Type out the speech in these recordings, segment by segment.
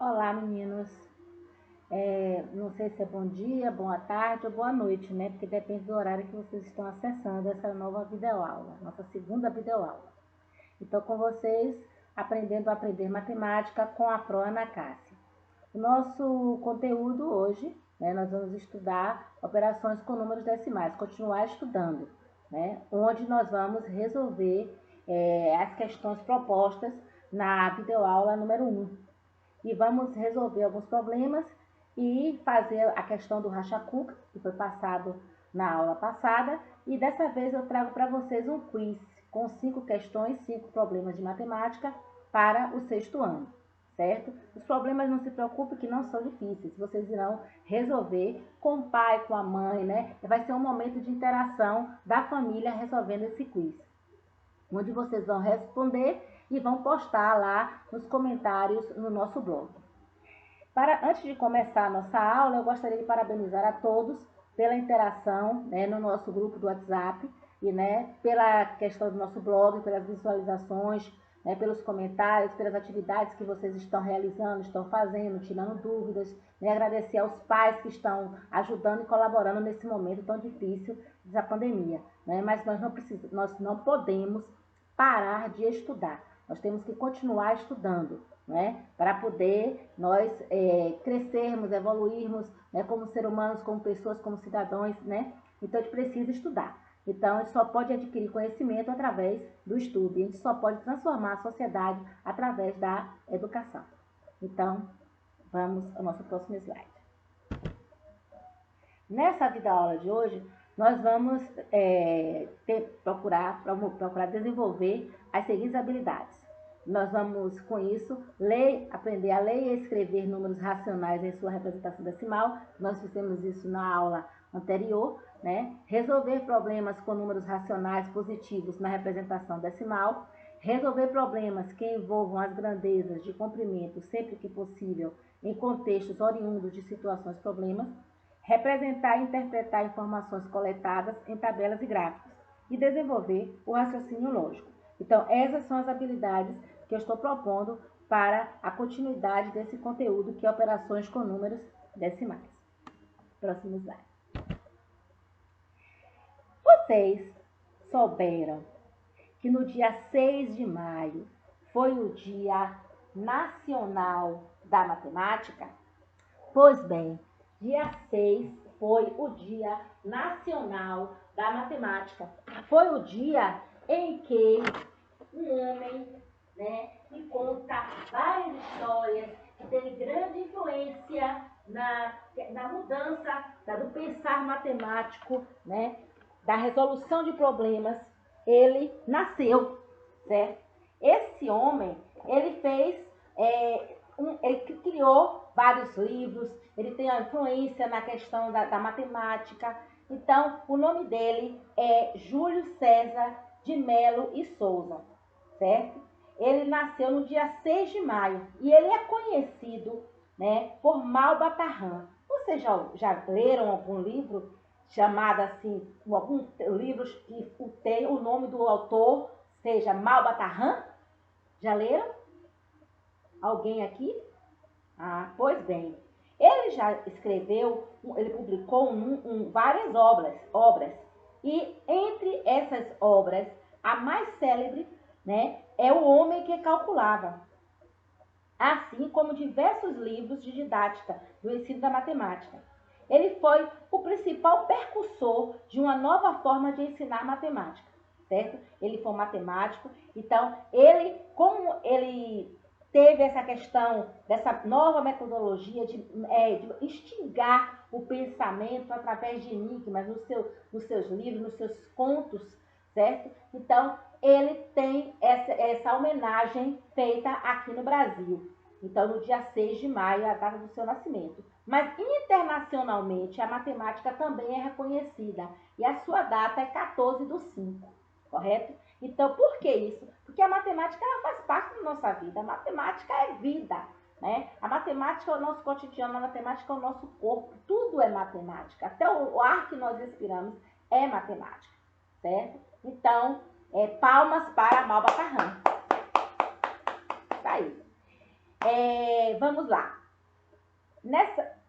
Olá, meninos. Não sei se é bom dia, boa tarde ou boa noite, né? Porque depende do horário que vocês estão acessando essa nova videoaula, nossa segunda videoaula. Então, com vocês, aprendendo a aprender matemática com a Pro Ana Cássia. O nosso conteúdo hoje, né, nós vamos estudar operações com números decimais, continuar estudando, né? Onde nós vamos resolver as questões propostas na videoaula número 1. E vamos resolver alguns problemas e fazer a questão do racha-cuca, que foi passado na aula passada. E dessa vez eu trago para vocês um quiz com 5 questões, 5 problemas de matemática para o sexto ano, certo? Os problemas, não se preocupe que não são difíceis, vocês irão resolver com o pai, com a mãe, né? Vai ser um momento de interação da família resolvendo esse quiz, onde vocês vão responder e vão postar lá nos comentários no nosso blog. Antes de começar a nossa aula, eu gostaria de parabenizar a todos pela interação, né, no nosso grupo do WhatsApp e, né, pela questão do nosso blog, pelas visualizações, né, pelos comentários, pelas atividades que vocês estão realizando, estão fazendo, tirando dúvidas, né, agradecer aos pais que estão ajudando e colaborando nesse momento tão difícil da pandemia, né, mas nós não podemos parar de estudar. Nós temos que continuar estudando, né, para poder nós crescermos, evoluirmos, né, como seres humanos, como pessoas, como cidadãos, né? Então a gente precisa estudar. Então a gente só pode adquirir conhecimento através do estudo. E a gente só pode transformar a sociedade através da educação. Então, vamos ao nosso próximo slide. Nessa videoaula de hoje, nós vamos procurar desenvolver as seguintes habilidades. Nós vamos, com isso, aprender a ler e escrever números racionais em sua representação decimal. Nós fizemos isso na aula anterior, né? Resolver problemas com números racionais positivos na representação decimal. Resolver problemas que envolvam as grandezas de comprimento sempre que possível em contextos oriundos de situações problemas. Representar e interpretar informações coletadas em tabelas e gráficos e desenvolver o raciocínio lógico. Então, essas são as habilidades que eu estou propondo para a continuidade desse conteúdo, que é operações com números decimais. Próximo slide. Vocês souberam que no dia 6 de maio foi o Dia Nacional da Matemática? Pois bem, dia 6 foi o Dia Nacional da Matemática. Foi o dia em que um homem, né, que conta várias histórias, que teve grande influência na mudança do pensar matemático, né, da resolução de problemas. Ele nasceu, certo? Esse homem, ele fez, ele criou vários livros, ele tem a influência na questão da matemática. Então, o nome dele é Júlio César de Melo e Souza, certo? Ele nasceu no dia 6 de maio e ele é conhecido, né, por Malbatarran. Vocês já leram algum livro chamado assim, algum livro que tem o nome do autor seja Malbatarran? Já leram? Alguém aqui? Ah, pois bem. Ele já escreveu, ele publicou várias obras. E entre essas obras, a mais célebre, né, é O Homem que Calculava, assim como diversos livros de didática do ensino da matemática. Ele foi o principal percursor de uma nova forma de ensinar matemática, certo? Ele foi um matemático, então como ele teve essa questão dessa nova metodologia de instigar o pensamento através de enigmas nos seus livros, nos seus contos, certo? Então, ele tem essa homenagem feita aqui no Brasil. Então, no dia 6 de maio, é a data do seu nascimento. Mas, internacionalmente, a matemática também é reconhecida. E a sua data é 14/5, correto? Então, por que isso? Porque a matemática ela faz parte da nossa vida. A matemática é vida, né? A matemática é o nosso cotidiano, a matemática é o nosso corpo. Tudo é matemática. Até o ar que nós respiramos é matemática, certo? Então, palmas para Malbatarran. Tá aí. Vamos lá.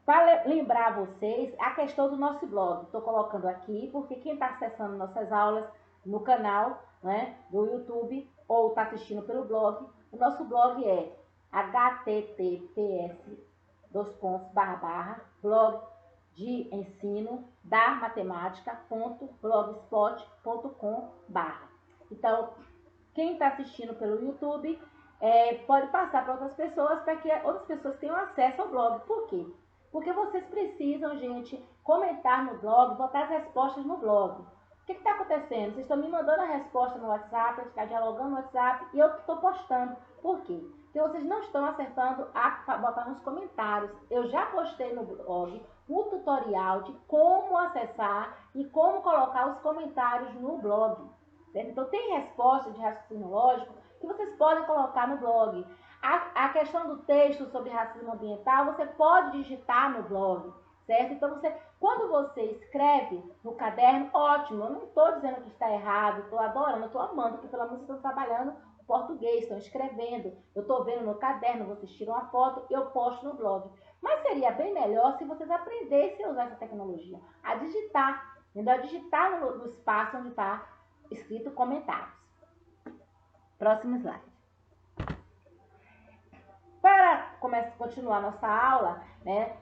Para lembrar vocês, a questão do nosso blog. Estou colocando aqui, porque quem está acessando nossas aulas no canal, né, do YouTube, ou está assistindo pelo blog, o nosso blog é https://blog de ensino da matemática.blogspot.com/. Então, quem está assistindo pelo YouTube pode passar para outras pessoas, para que outras pessoas tenham acesso ao blog. Por quê? Porque vocês precisam, gente, comentar no blog, botar as respostas no blog. O que está acontecendo? Vocês estão me mandando a resposta no WhatsApp, a gente está dialogando no WhatsApp e eu estou postando. Por quê? Porque vocês não estão acertando a botar nos comentários. Eu já postei no blog o tutorial de como acessar e como colocar os comentários no blog. Certo? Então, tem resposta de raciocínio lógico que vocês podem colocar no blog. A questão do texto sobre racismo ambiental, você pode digitar no blog, certo? Então, quando você escreve no caderno, ótimo. Eu não estou dizendo que está errado, estou adorando, estou amando, porque pelo menos vocês estão trabalhando o português, estão escrevendo. Eu estou vendo no caderno, vocês tiram a foto, eu posto no blog. Mas seria bem melhor se vocês aprendessem a usar essa tecnologia, a digitar, entendeu? A digitar no espaço onde está escrito comentários. Próximo slide. Para continuar nossa aula, né,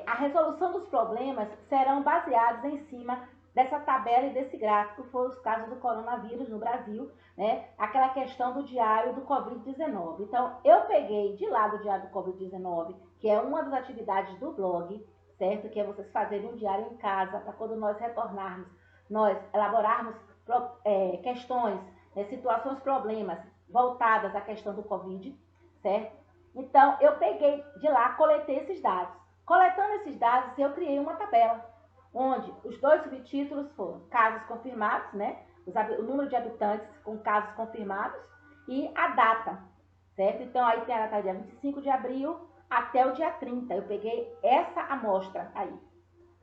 a resolução dos problemas serão baseados em cima dessa tabela e desse gráfico, que foram os casos do coronavírus no Brasil, né, aquela questão do diário do Covid-19. Então, eu peguei de lá do diário do Covid-19, que é uma das atividades do blog, certo? Que é vocês fazerem um diário em casa, para quando nós retornarmos, nós elaborarmos questões, situações, problemas voltadas à questão do Covid, certo? Então, eu peguei de lá, coletei esses dados. Coletando esses dados, eu criei uma tabela, onde os dois subtítulos foram casos confirmados, né? O número de habitantes com casos confirmados e a data, certo? Então, aí tem a data dia 25 de abril até o dia 30. Eu peguei essa amostra aí,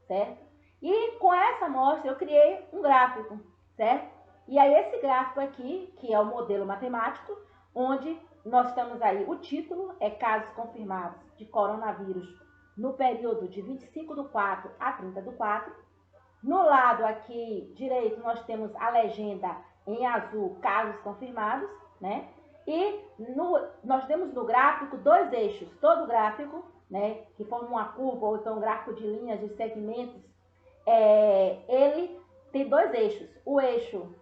certo? E com essa amostra, eu criei um gráfico, certo? E aí, esse gráfico aqui, que é o modelo matemático, onde nós temos aí o título, é casos confirmados de coronavírus no período de 25/4 a 30/4. No lado aqui direito, nós temos a legenda em azul, casos confirmados, né? E nós temos no gráfico dois eixos, todo gráfico, né, que forma uma curva, ou então um gráfico de linhas, de segmentos, ele tem dois eixos, o eixo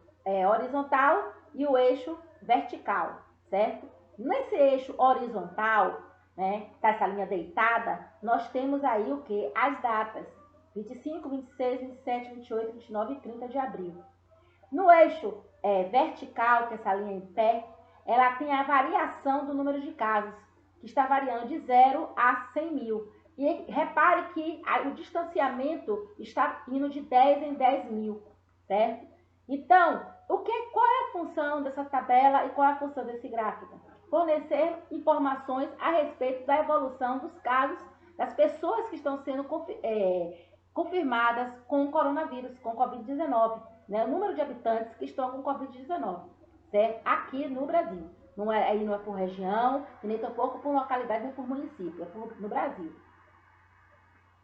horizontal e o eixo vertical, certo? Nesse eixo horizontal, né, tá essa linha deitada, nós temos aí o que? As datas, 25, 26, 27, 28, 29 e 30 de abril. No eixo vertical, que é essa linha em pé, ela tem a variação do número de casos, que está variando de 0 a 100 mil. E repare que o distanciamento está indo de 10 em 10 mil, certo? Então, qual é a função dessa tabela e qual é a função desse gráfico? Fornecer informações a respeito da evolução dos casos das pessoas que estão sendo confirmadas com o coronavírus, com Covid-19, né? O número de habitantes que estão com Covid-19, certo? Aqui no Brasil. Não é por região, e nem tampouco por localidade, nem por município, é no Brasil.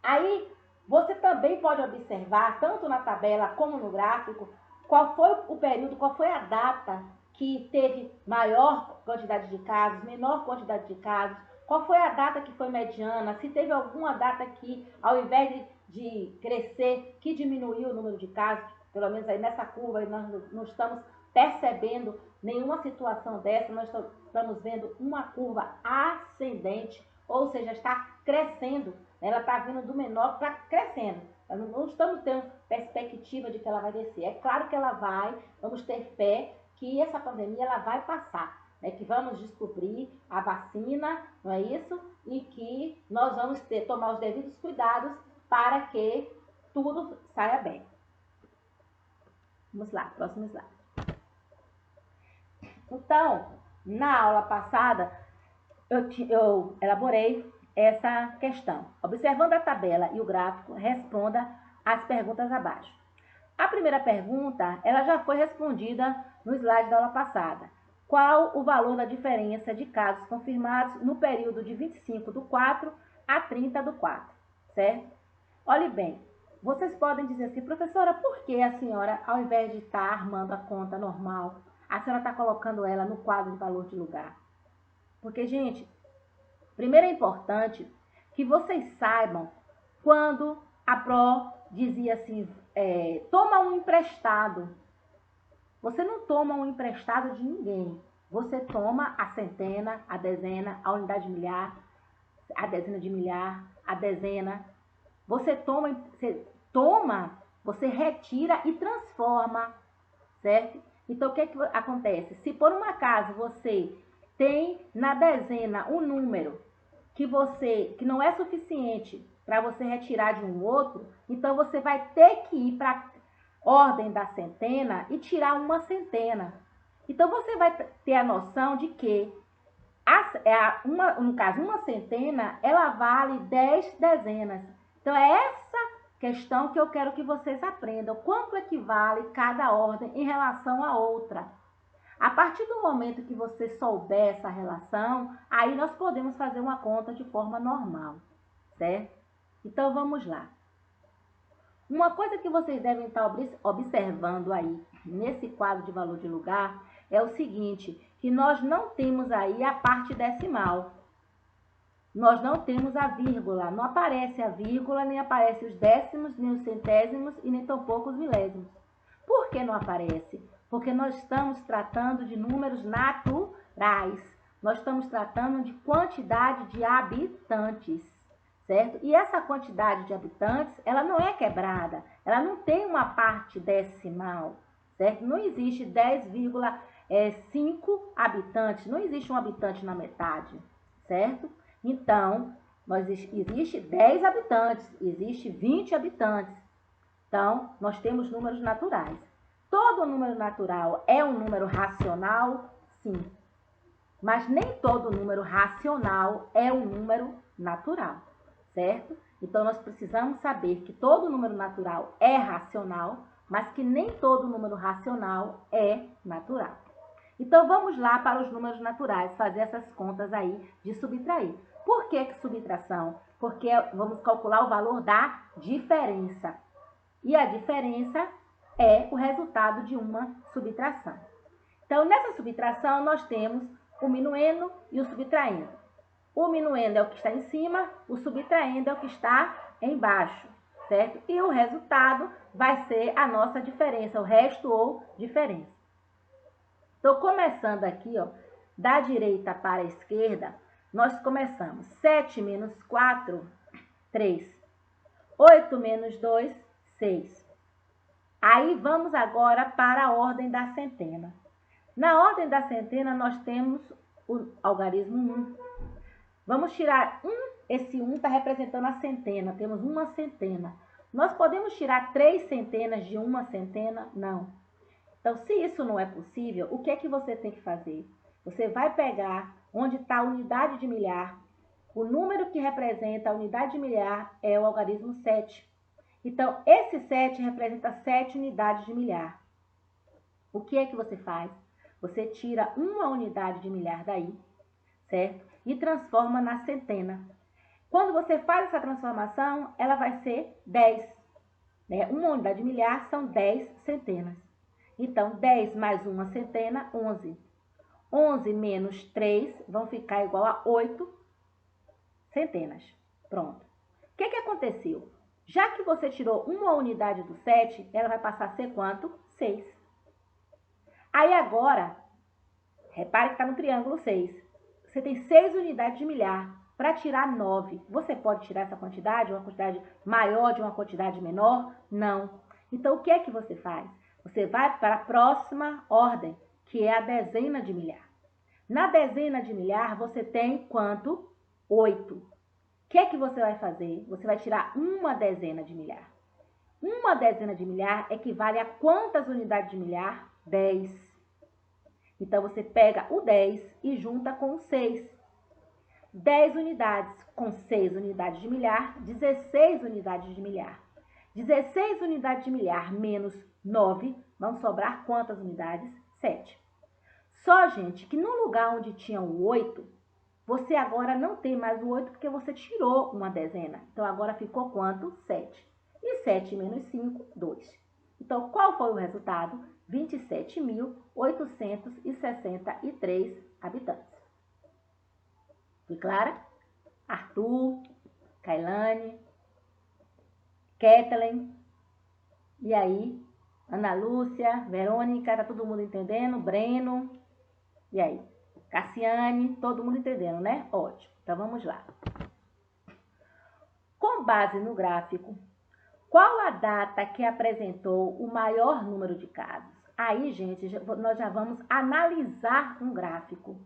Aí, você também pode observar, tanto na tabela como no gráfico, qual foi o período, qual foi a data que teve maior quantidade de casos, menor quantidade de casos, qual foi a data que foi mediana, se teve alguma data que, ao invés de crescer, que diminuiu o número de casos, pelo menos aí nessa curva, nós não estamos percebendo nenhuma situação dessa, nós estamos vendo uma curva ascendente, ou seja, está crescendo, ela está vindo do menor para crescendo. Nós não estamos tendo perspectiva de que ela vai descer. É claro que ela vai, vamos ter fé que essa pandemia ela vai passar, né? Que vamos descobrir a vacina, não é isso? E que nós vamos tomar os devidos cuidados para que tudo saia bem. Vamos lá, próximo slide. Então, na aula passada, eu elaborei essa questão. Observando a tabela e o gráfico, responda as perguntas abaixo. A primeira pergunta, ela já foi respondida no slide da aula passada. qual o valor da diferença de casos confirmados no período de 25/4 a 30/4, certo? Olhe bem, vocês podem dizer assim, professora, por que a senhora, ao invés de estar armando a conta normal, a senhora está colocando ela no quadro de valor de lugar? Porque, gente, primeiro é importante que vocês saibam quando a Pro dizia assim, toma um emprestado. Você não toma um emprestado de ninguém. Você toma a centena, a dezena, a unidade de milhar, a dezena de milhar, a dezena. Você você retira e transforma, certo? Então, o que acontece? Se por um acaso você tem na dezena um número que não é suficiente para você retirar de um outro, então você vai ter que ir para a ordem da centena e tirar uma centena. Então, você vai ter a noção de que, no caso, uma centena, ela vale 10 dezenas. Então, é essa questão que eu quero que vocês aprendam. Quanto equivale cada ordem em relação à outra? A partir do momento que você souber essa relação, aí nós podemos fazer uma conta de forma normal, certo? Então, vamos lá. Uma coisa que vocês devem estar observando aí, nesse quadro de valor de lugar, é o seguinte, que nós não temos aí a parte decimal. Nós não temos a vírgula, não aparece a vírgula, nem aparece os décimos, nem os centésimos e nem tampouco os milésimos. Por que não aparece? Porque nós estamos tratando de números naturais. Nós estamos tratando de quantidade de habitantes, certo? E essa quantidade de habitantes, ela não é quebrada, ela não tem uma parte decimal, certo? Não existe 10,5 habitantes, não existe um habitante na metade, certo? Então, existe 10 habitantes, existe 20 habitantes. Então, nós temos números naturais. Todo número natural é um número racional? Sim. Mas nem todo número racional é um número natural, certo? Então, nós precisamos saber que todo número natural é racional, mas que nem todo número racional é natural. Então, vamos lá para os números naturais, fazer essas contas aí de subtrair. Por que subtração? Porque vamos calcular o valor da diferença. E a diferença é o resultado de uma subtração. Então, nessa subtração, nós temos o minuendo e o subtraindo. O minuendo é o que está em cima, o subtraindo é o que está embaixo, certo? E o resultado vai ser a nossa diferença, o resto ou diferença. Então, começando aqui, ó, da direita para a esquerda, nós começamos 7 menos 4, 3. 8 menos 2, 6. Aí, vamos agora para a ordem da centena. Na ordem da centena, nós temos o algarismo 1. Vamos tirar 1, esse 1 está representando a centena, temos uma centena. Nós podemos tirar 3 centenas de uma centena? Não. Então, se isso não é possível, o que é que você tem que fazer? Você vai pegar onde está a unidade de milhar. O número que representa a unidade de milhar é o algarismo 7. Então, esse 7 representa 7 unidades de milhar. O que é que você faz? Você tira uma unidade de milhar daí, certo? E transforma na centena. Quando você faz essa transformação, ela vai ser 10. Né? Uma unidade de milhar são 10 centenas. Então, 10 mais uma centena, 11. 11 menos 3 vão ficar igual a 8 centenas. Pronto. O que aconteceu? Já que você tirou uma unidade do 7, ela vai passar a ser quanto? 6. Aí agora, repare que está no triângulo 6. Você tem 6 unidades de milhar. Para tirar 9, você pode tirar essa quantidade, uma quantidade maior de uma quantidade menor? Não. Então, o que é que você faz? Você vai para a próxima ordem, que é a dezena de milhar. Na dezena de milhar, você tem quanto? 8. O que é que você vai fazer? Você vai tirar uma dezena de milhar. Uma dezena de milhar equivale a quantas unidades de milhar? 10. Então, você pega o 10 e junta com o 6. 10 unidades com 6 unidades de milhar, 16 unidades de milhar. 16 unidades de milhar menos 9, vão sobrar quantas unidades? 7. Só, gente, que no lugar onde tinha o 8, você agora não tem mais o 8 porque você tirou uma dezena. Então, agora ficou quanto? 7. E 7 menos 5, 2. Então, qual foi o resultado? 27.863 habitantes. Ficou clara? Arthur, Kailane, Kathleen, e aí? Ana Lúcia, Verônica, tá todo mundo entendendo? Breno, e aí? Cassiane, todo mundo entendendo, né? Ótimo. Então, vamos lá. Com base no gráfico, qual a data que apresentou o maior número de casos? Aí, gente, nós já vamos analisar um gráfico.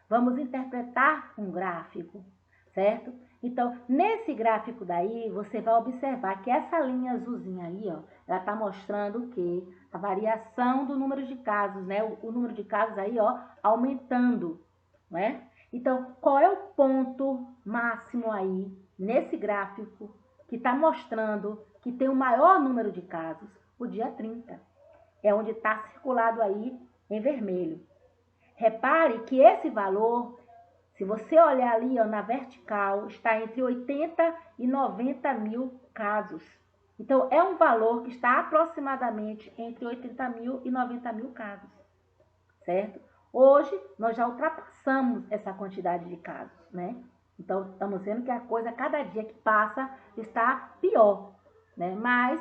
Vamos interpretar um gráfico, certo? Então, nesse gráfico daí, você vai observar que essa linha azulzinha aí, ó, ela tá mostrando o quê? A variação do número de casos, né? O número de casos aí, ó, aumentando, né? Então, qual é o ponto máximo aí, nesse gráfico, que está mostrando que tem o maior número de casos? O dia 30. É onde está circulado aí em vermelho. Repare que esse valor, se você olhar ali, ó, na vertical, está entre 80 e 90 mil casos. Então, é um valor que está aproximadamente entre 80 mil e 90 mil casos, certo? Hoje, nós já ultrapassamos essa quantidade de casos, né? Então, estamos vendo que a coisa, cada dia que passa, está pior, né? Mas,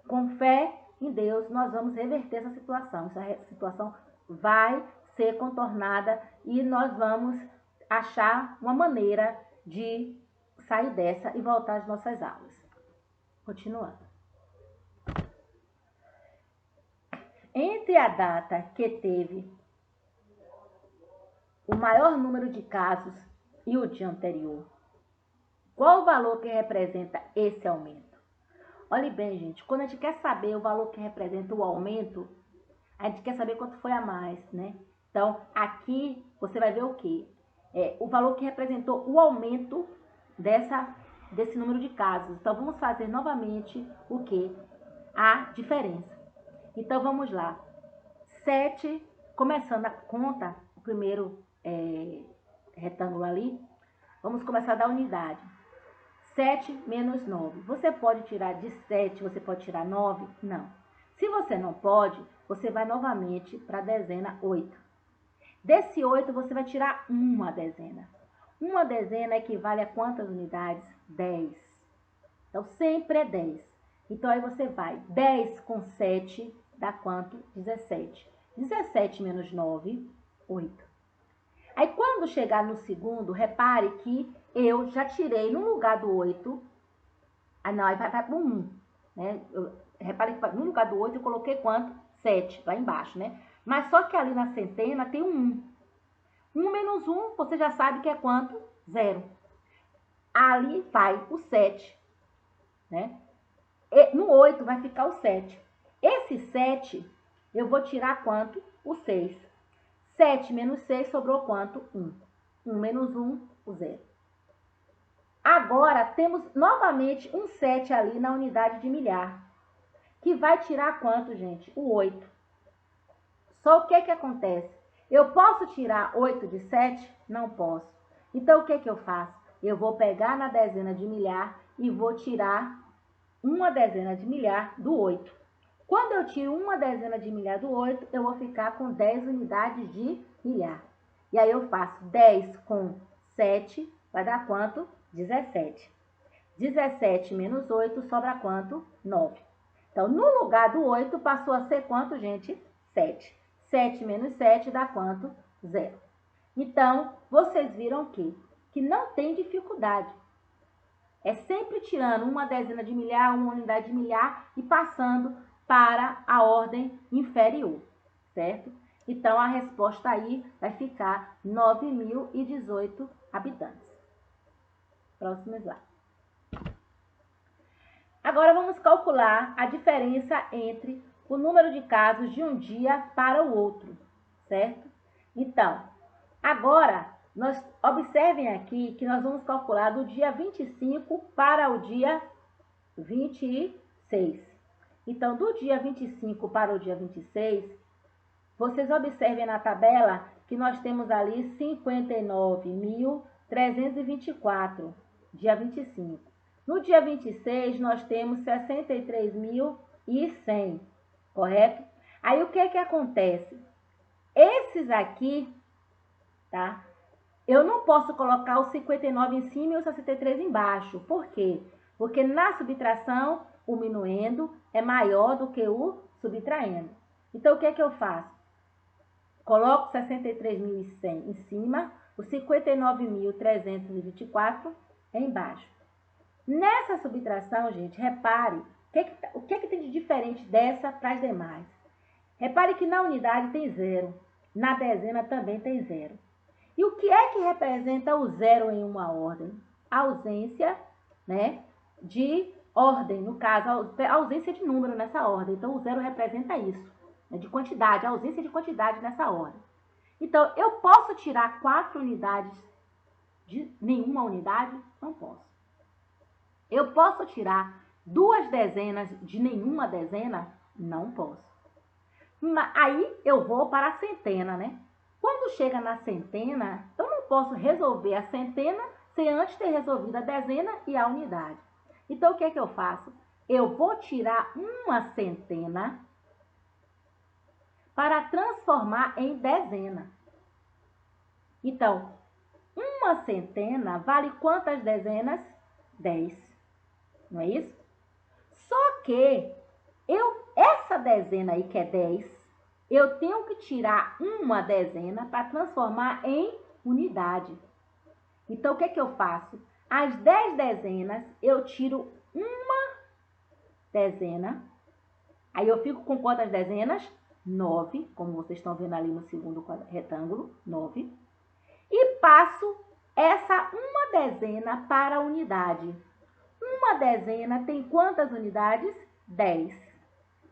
com fé em Deus, nós vamos reverter essa situação. Essa situação vai ser contornada e nós vamos achar uma maneira de sair dessa e voltar às nossas aulas. Continuando. Entre a data que teve o maior número de casos e o dia anterior, qual o valor que representa esse aumento? Olhe bem, gente, quando a gente quer saber o valor que representa o aumento, a gente quer saber quanto foi a mais, né? Então, aqui você vai ver o quê? O valor que representou o aumento desse número de casos. Então, vamos fazer novamente o quê? A diferença. Então, vamos lá. 7, começando a conta, o primeiro retângulo ali, vamos começar da unidade. 7 menos 9. Você pode tirar de 7, você pode tirar 9? Não. Se você não pode, você vai novamente para a dezena 8. Desse 8, você vai tirar uma dezena. Uma dezena equivale a quantas unidades? 10. Então, sempre é 10. Então, aí você vai. 10 com 7 dá quanto? 17. 17 menos 9, 8. Aí, quando chegar no segundo, repare que eu já tirei no lugar do 8. Não, aí vai para o 1. Né? Repare que no lugar do 8 eu coloquei quanto? 7, lá embaixo, né? Mas só que ali na centena tem um 1. 1 menos 1, você já sabe que é quanto? 0. Ali vai o 7, né? E no 8 vai ficar o 7. Esse 7, eu vou tirar quanto? O 6. 7 menos 6 sobrou quanto? 1. 1 menos 1, o 0. Agora, temos novamente um 7 ali na unidade de milhar, que vai tirar quanto, gente? O 8. Só o que acontece? Eu posso tirar 8 de 7? Não posso. Então, o que eu faço? Eu vou pegar na dezena de milhar e vou tirar uma dezena de milhar do 8. Quando eu tiro uma dezena de milhar do 8, eu vou ficar com 10 unidades de milhar. E aí eu faço 10 com 7, vai dar quanto? 17. 17 menos 8 sobra quanto? 9. Então, no lugar do 8, passou a ser quanto, gente? 7. 7 menos 7 dá quanto? 0. Então, vocês viram que não tem dificuldade. É sempre tirando uma dezena de milhar, uma unidade de milhar e passando para a ordem inferior, certo? Então, a resposta aí vai ficar 9.018 habitantes. Próximo slide. Agora, vamos calcular a diferença entre o número de casos de um dia para o outro, certo? Então, agora, observem aqui que nós vamos calcular do dia 25 para o dia 26. Então, do dia 25 para o dia 26, Vocês observem na tabela que nós temos ali 59.324, dia 25. No dia 26, nós temos 63.100, correto? Aí, o que acontece? Esses aqui, tá? Eu não posso colocar o 59 em cima e o 63 embaixo. Por quê? Porque na subtração, o minuendo é maior do que o subtraindo. Então, o que eu faço? Coloco 63.100 em cima, o 59.324 embaixo. Nessa subtração, gente, repare o que tem de diferente dessa para as demais. Repare que na unidade tem zero, na dezena também tem zero. E o que é que representa o zero em uma ordem? A ausência, né, de ordem, no caso, a ausência de número nessa ordem. Então, o zero representa isso, né, de quantidade, a ausência de quantidade nessa ordem. Então, eu posso tirar 4 unidades de nenhuma unidade? Não posso. Eu posso tirar 2 dezenas de nenhuma dezena? Não posso. Aí, eu vou para a centena, né? Quando chega na centena, eu não posso resolver a centena sem antes ter resolvido a dezena e a unidade. Então, o que é que eu faço? Eu vou tirar uma centena para transformar em dezena. Então, uma centena vale quantas dezenas? 10. Não é isso? Só que essa dezena aí, que é 10, eu tenho que tirar uma dezena para transformar em unidade. Então, o que é que eu faço? As 10 dezenas, eu tiro uma dezena. Aí, eu fico com quantas dezenas? 9, como vocês estão vendo ali no segundo retângulo, 9. E passo essa uma dezena para a unidade. Uma dezena tem quantas unidades? 10.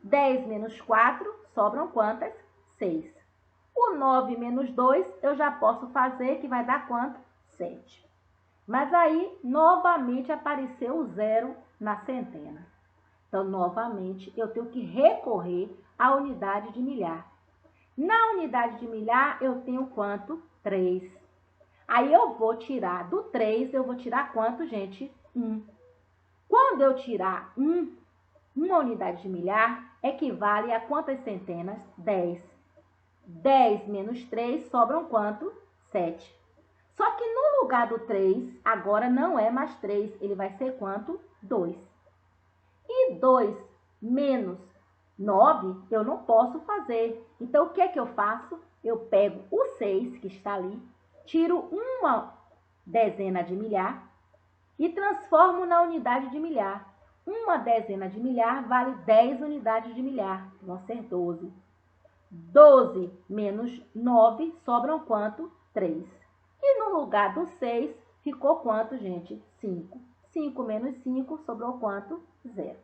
10 menos 4, sobram quantas? 6. O 9 menos 2, eu já posso fazer, que vai dar quanto? 7. Mas aí, novamente, apareceu o zero na centena. Então, novamente, eu tenho que recorrer à unidade de milhar. Na unidade de milhar, eu tenho quanto? 3. Aí, eu vou tirar do 3, eu vou tirar quanto, gente? 1. Quando eu tirar 1, uma unidade de milhar equivale a quantas centenas? 10. 10 menos 3 sobram quanto? 7. Só que no lugar do 3, agora não é mais 3, ele vai ser quanto? 2. E 2 menos 9 eu não posso fazer. Então, o que é que eu faço? Eu pego o 6, que está ali, tiro uma dezena de milhar e transformo na unidade de milhar. Uma dezena de milhar vale 10 unidades de milhar, vão ser 12. 12 menos 9 sobram quanto? 3. E no lugar do 6 ficou quanto, gente? 5. 5 menos 5 sobrou quanto? 0.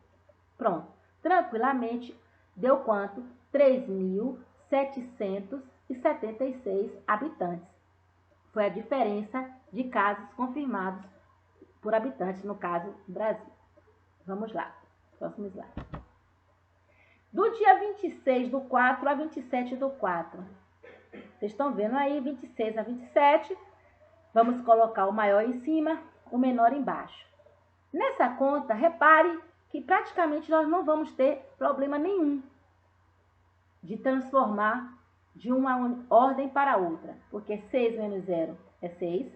Pronto. Tranquilamente, deu quanto? 3.776 habitantes. Foi a diferença de casos confirmados por habitantes, no caso do Brasil. Vamos lá, próximo slide. Do dia 26 do 4 a 27 do 4. Vocês estão vendo aí, 26 a 27. Vamos colocar o maior em cima, o menor embaixo. Nessa conta, repare que praticamente nós não vamos ter problema nenhum de transformar de uma ordem para outra. Porque 6 menos 0 é 6.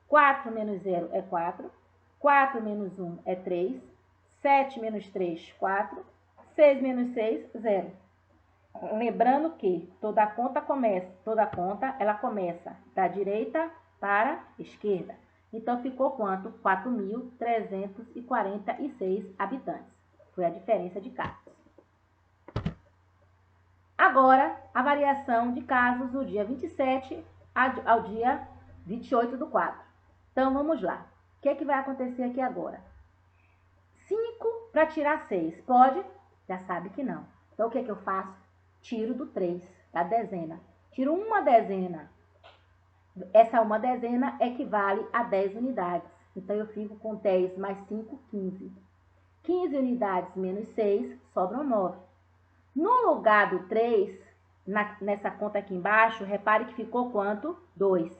4 menos 0 é 4. 4 menos 1 é 3. 7 menos 3, 4. 6 menos 6, 0. Lembrando que toda conta ela começa da direita para a esquerda. Então, ficou quanto? 4.346 habitantes. Foi a diferença de casos. Agora, a variação de casos do dia 27 ao dia 28 do 4. Então, vamos lá. O que é que vai acontecer aqui agora? 5 para tirar 6. Pode? Já sabe que não. Então, o que é que eu faço? Tiro do 3, da dezena. Tiro uma dezena. Essa uma dezena equivale a 10 unidades. Então, eu fico com 10 mais 5, 15. 15 unidades menos 6, sobram 9. No lugar do 3, nessa conta aqui embaixo, repare que ficou quanto? 2.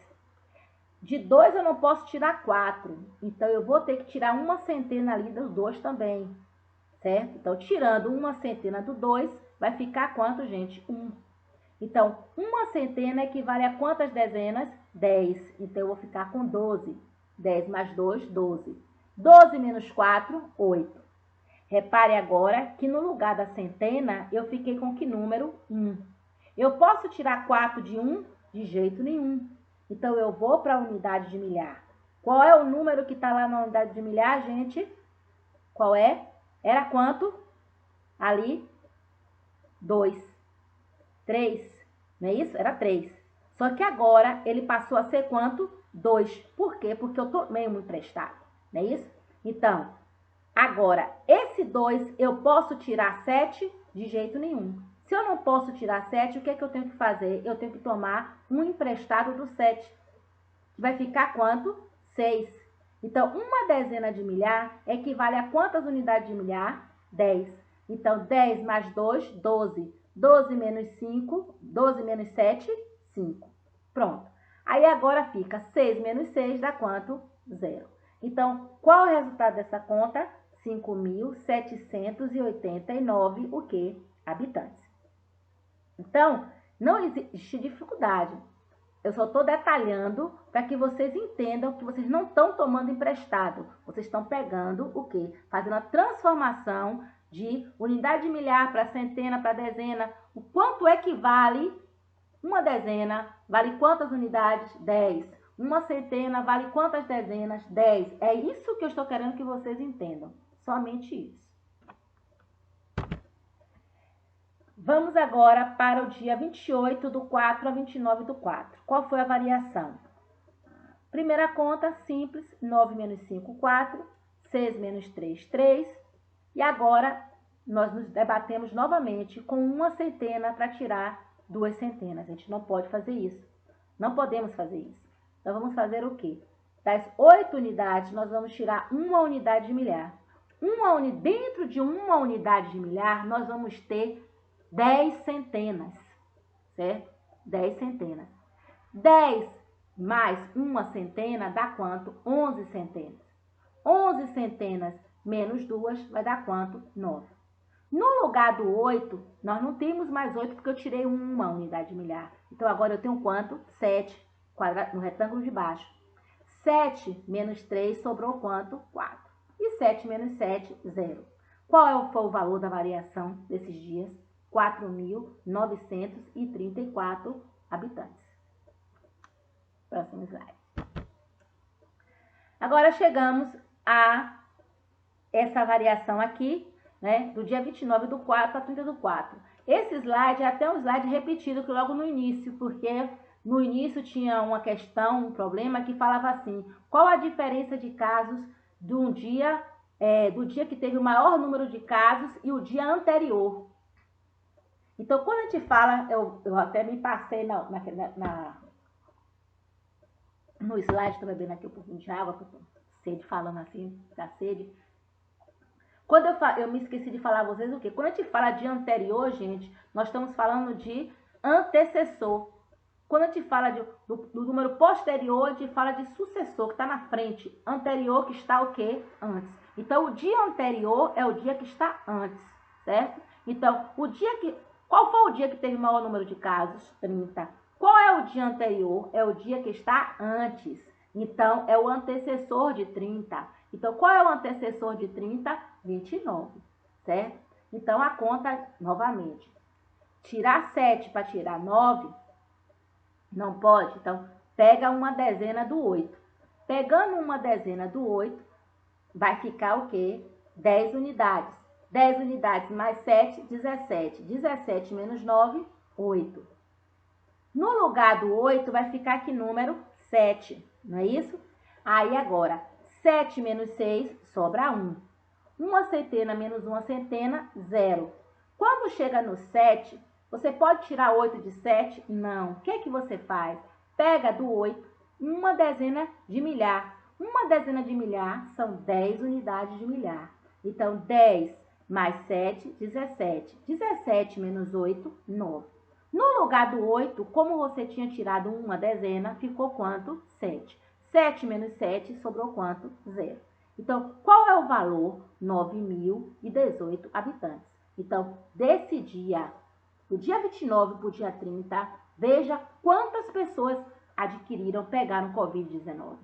De 2 eu não posso tirar 4. Então, eu vou ter que tirar uma centena ali do 2 também. Certo? Então, tirando uma centena do 2, vai ficar quanto, gente? 1. Então, uma centena equivale a quantas dezenas? 10. Então, eu vou ficar com 12. 10 mais 2, 12. 12 menos 4, 8. Repare agora que no lugar da centena, eu fiquei com que número? 1. Eu posso tirar 4 de 1? De jeito nenhum. Então, eu vou para a unidade de milhar. Qual é o número que está lá na unidade de milhar, gente? Qual é? Era quanto? Ali, 2. 3. Não é isso? Era 3. Só que agora ele passou a ser quanto? 2. Por quê? Porque eu tomei um emprestado. Não é isso? Então, agora, esse 2 eu posso tirar 7? De jeito nenhum. Se eu não posso tirar 7, o que é que eu tenho que fazer? Eu tenho que tomar um emprestado do 7. Vai ficar quanto? 6. Então, uma dezena de milhar equivale a quantas unidades de milhar? 10. Então, 10 mais 2, 12. 12 menos 5, 12 menos 7, 5. Pronto. Aí agora fica 6 menos 6 dá quanto? 0. Então, qual é o resultado dessa conta? 5.789, o quê? Habitantes. Então, não existe dificuldade. Eu só estou detalhando para que vocês entendam que vocês não estão tomando emprestado. Vocês estão pegando o quê? Fazendo a transformação de unidade de milhar para centena, para dezena. O quanto equivale uma dezena? Vale quantas unidades? 10. Uma centena vale quantas dezenas? 10. É isso que eu estou querendo que vocês entendam. Somente isso. Vamos agora para o dia 28 do 4 a 29 do 4. Qual foi a variação? Primeira conta, simples, 9 menos 5, 4, 6 menos 3, 3. E agora, nós nos debatemos novamente com uma centena para tirar 2 centenas. A gente não pode fazer isso. Não podemos fazer isso. Então, vamos fazer o quê? Das 8 unidades, nós vamos tirar uma unidade de milhar. Dentro de uma unidade de milhar, nós vamos ter 10 centenas, certo? 10 centenas. 10 mais uma centena dá quanto? 11 centenas. 11 centenas menos 2 vai dar quanto? 9. No lugar do 8, nós não temos mais 8 porque eu tirei uma unidade de milhar. Então, agora eu tenho quanto? 7 no retângulo de baixo. 7 menos 3 sobrou quanto? 4. E 7 menos 7, 0. Qual foi o valor da variação desses dias? 4.934 habitantes. Próximo slide. Agora chegamos a essa variação aqui, né, do dia 29 do 4 a 30 do 4. Esse slide é até um slide repetido que logo no início, porque no início tinha uma questão, um problema que falava assim: qual a diferença de casos de um dia, do dia que teve o maior número de casos e o dia anterior? Então, quando a gente fala, eu até me passei no slide, estou bebendo aqui um pouquinho de água, porque sede, falando assim, da sede. Quando eu me esqueci de falar a vocês o quê? Quando a gente fala de anterior, gente, nós estamos falando de antecessor. Quando a gente fala do número posterior, a gente fala de sucessor, que está na frente. Anterior, que está o quê? Antes. Então, o dia anterior é o dia que está antes, certo? Então, qual foi o dia que teve o maior número de casos? 30. Qual é o dia anterior? É o dia que está antes. Então, é o antecessor de 30. Então, qual é o antecessor de 30? 29, certo? Então, a conta, novamente. Tirar 7 para tirar 9, não pode. Então, pega uma dezena do 8. Pegando uma dezena do 8, vai ficar o quê? 10 unidades. 10 unidades mais 7, 17. 17 menos 9, 8. No lugar do 8, vai ficar que número? 7, não é isso? Aí, agora, 7 menos 6, sobra 1. Uma centena menos uma centena, 0. Quando chega no 7, você pode tirar 8 de 7? Não. O que é que você faz? Pega do 8 uma dezena de milhar. Uma dezena de milhar são 10 unidades de milhar. Então, 10 mais 7, 17. 17 menos 8, 9. No lugar do 8, como você tinha tirado uma dezena, ficou quanto? 7. 7 menos 7 sobrou quanto? 0. Então, qual é o valor? 9.018 habitantes. Então, desse dia, do dia 29 para o dia 30, veja quantas pessoas adquiriram, pegaram Covid-19.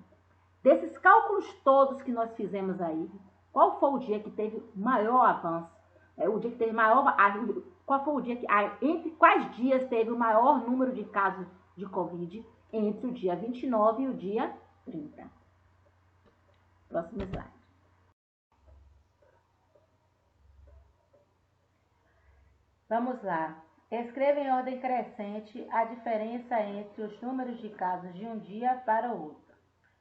Desses cálculos todos que nós fizemos aí, qual foi o dia que teve maior avanço? O dia que teve maior... Qual foi o dia que... Entre quais dias teve o maior número de casos de Covid? Entre o dia 29 e o dia 30. Próximo slide. Vamos lá. Escreva em ordem crescente a diferença entre os números de casos de um dia para o outro.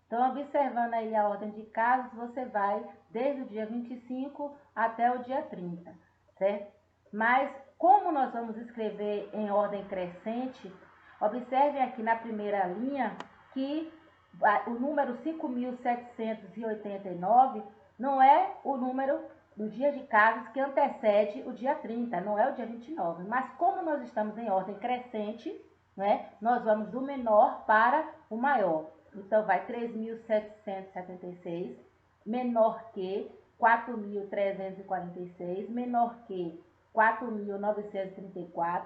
Então, observando aí a ordem de casos, você vai desde o dia 25 até o dia 30, certo? Mas, como nós vamos escrever em ordem crescente, observem aqui na primeira linha que o número 5.789 não é o número do dia de casos que antecede o dia 30, não é o dia 29. Mas como nós estamos em ordem crescente, né, nós vamos do menor para o maior. Então, vai 3.776, menor que 4.346, menor que 4.934,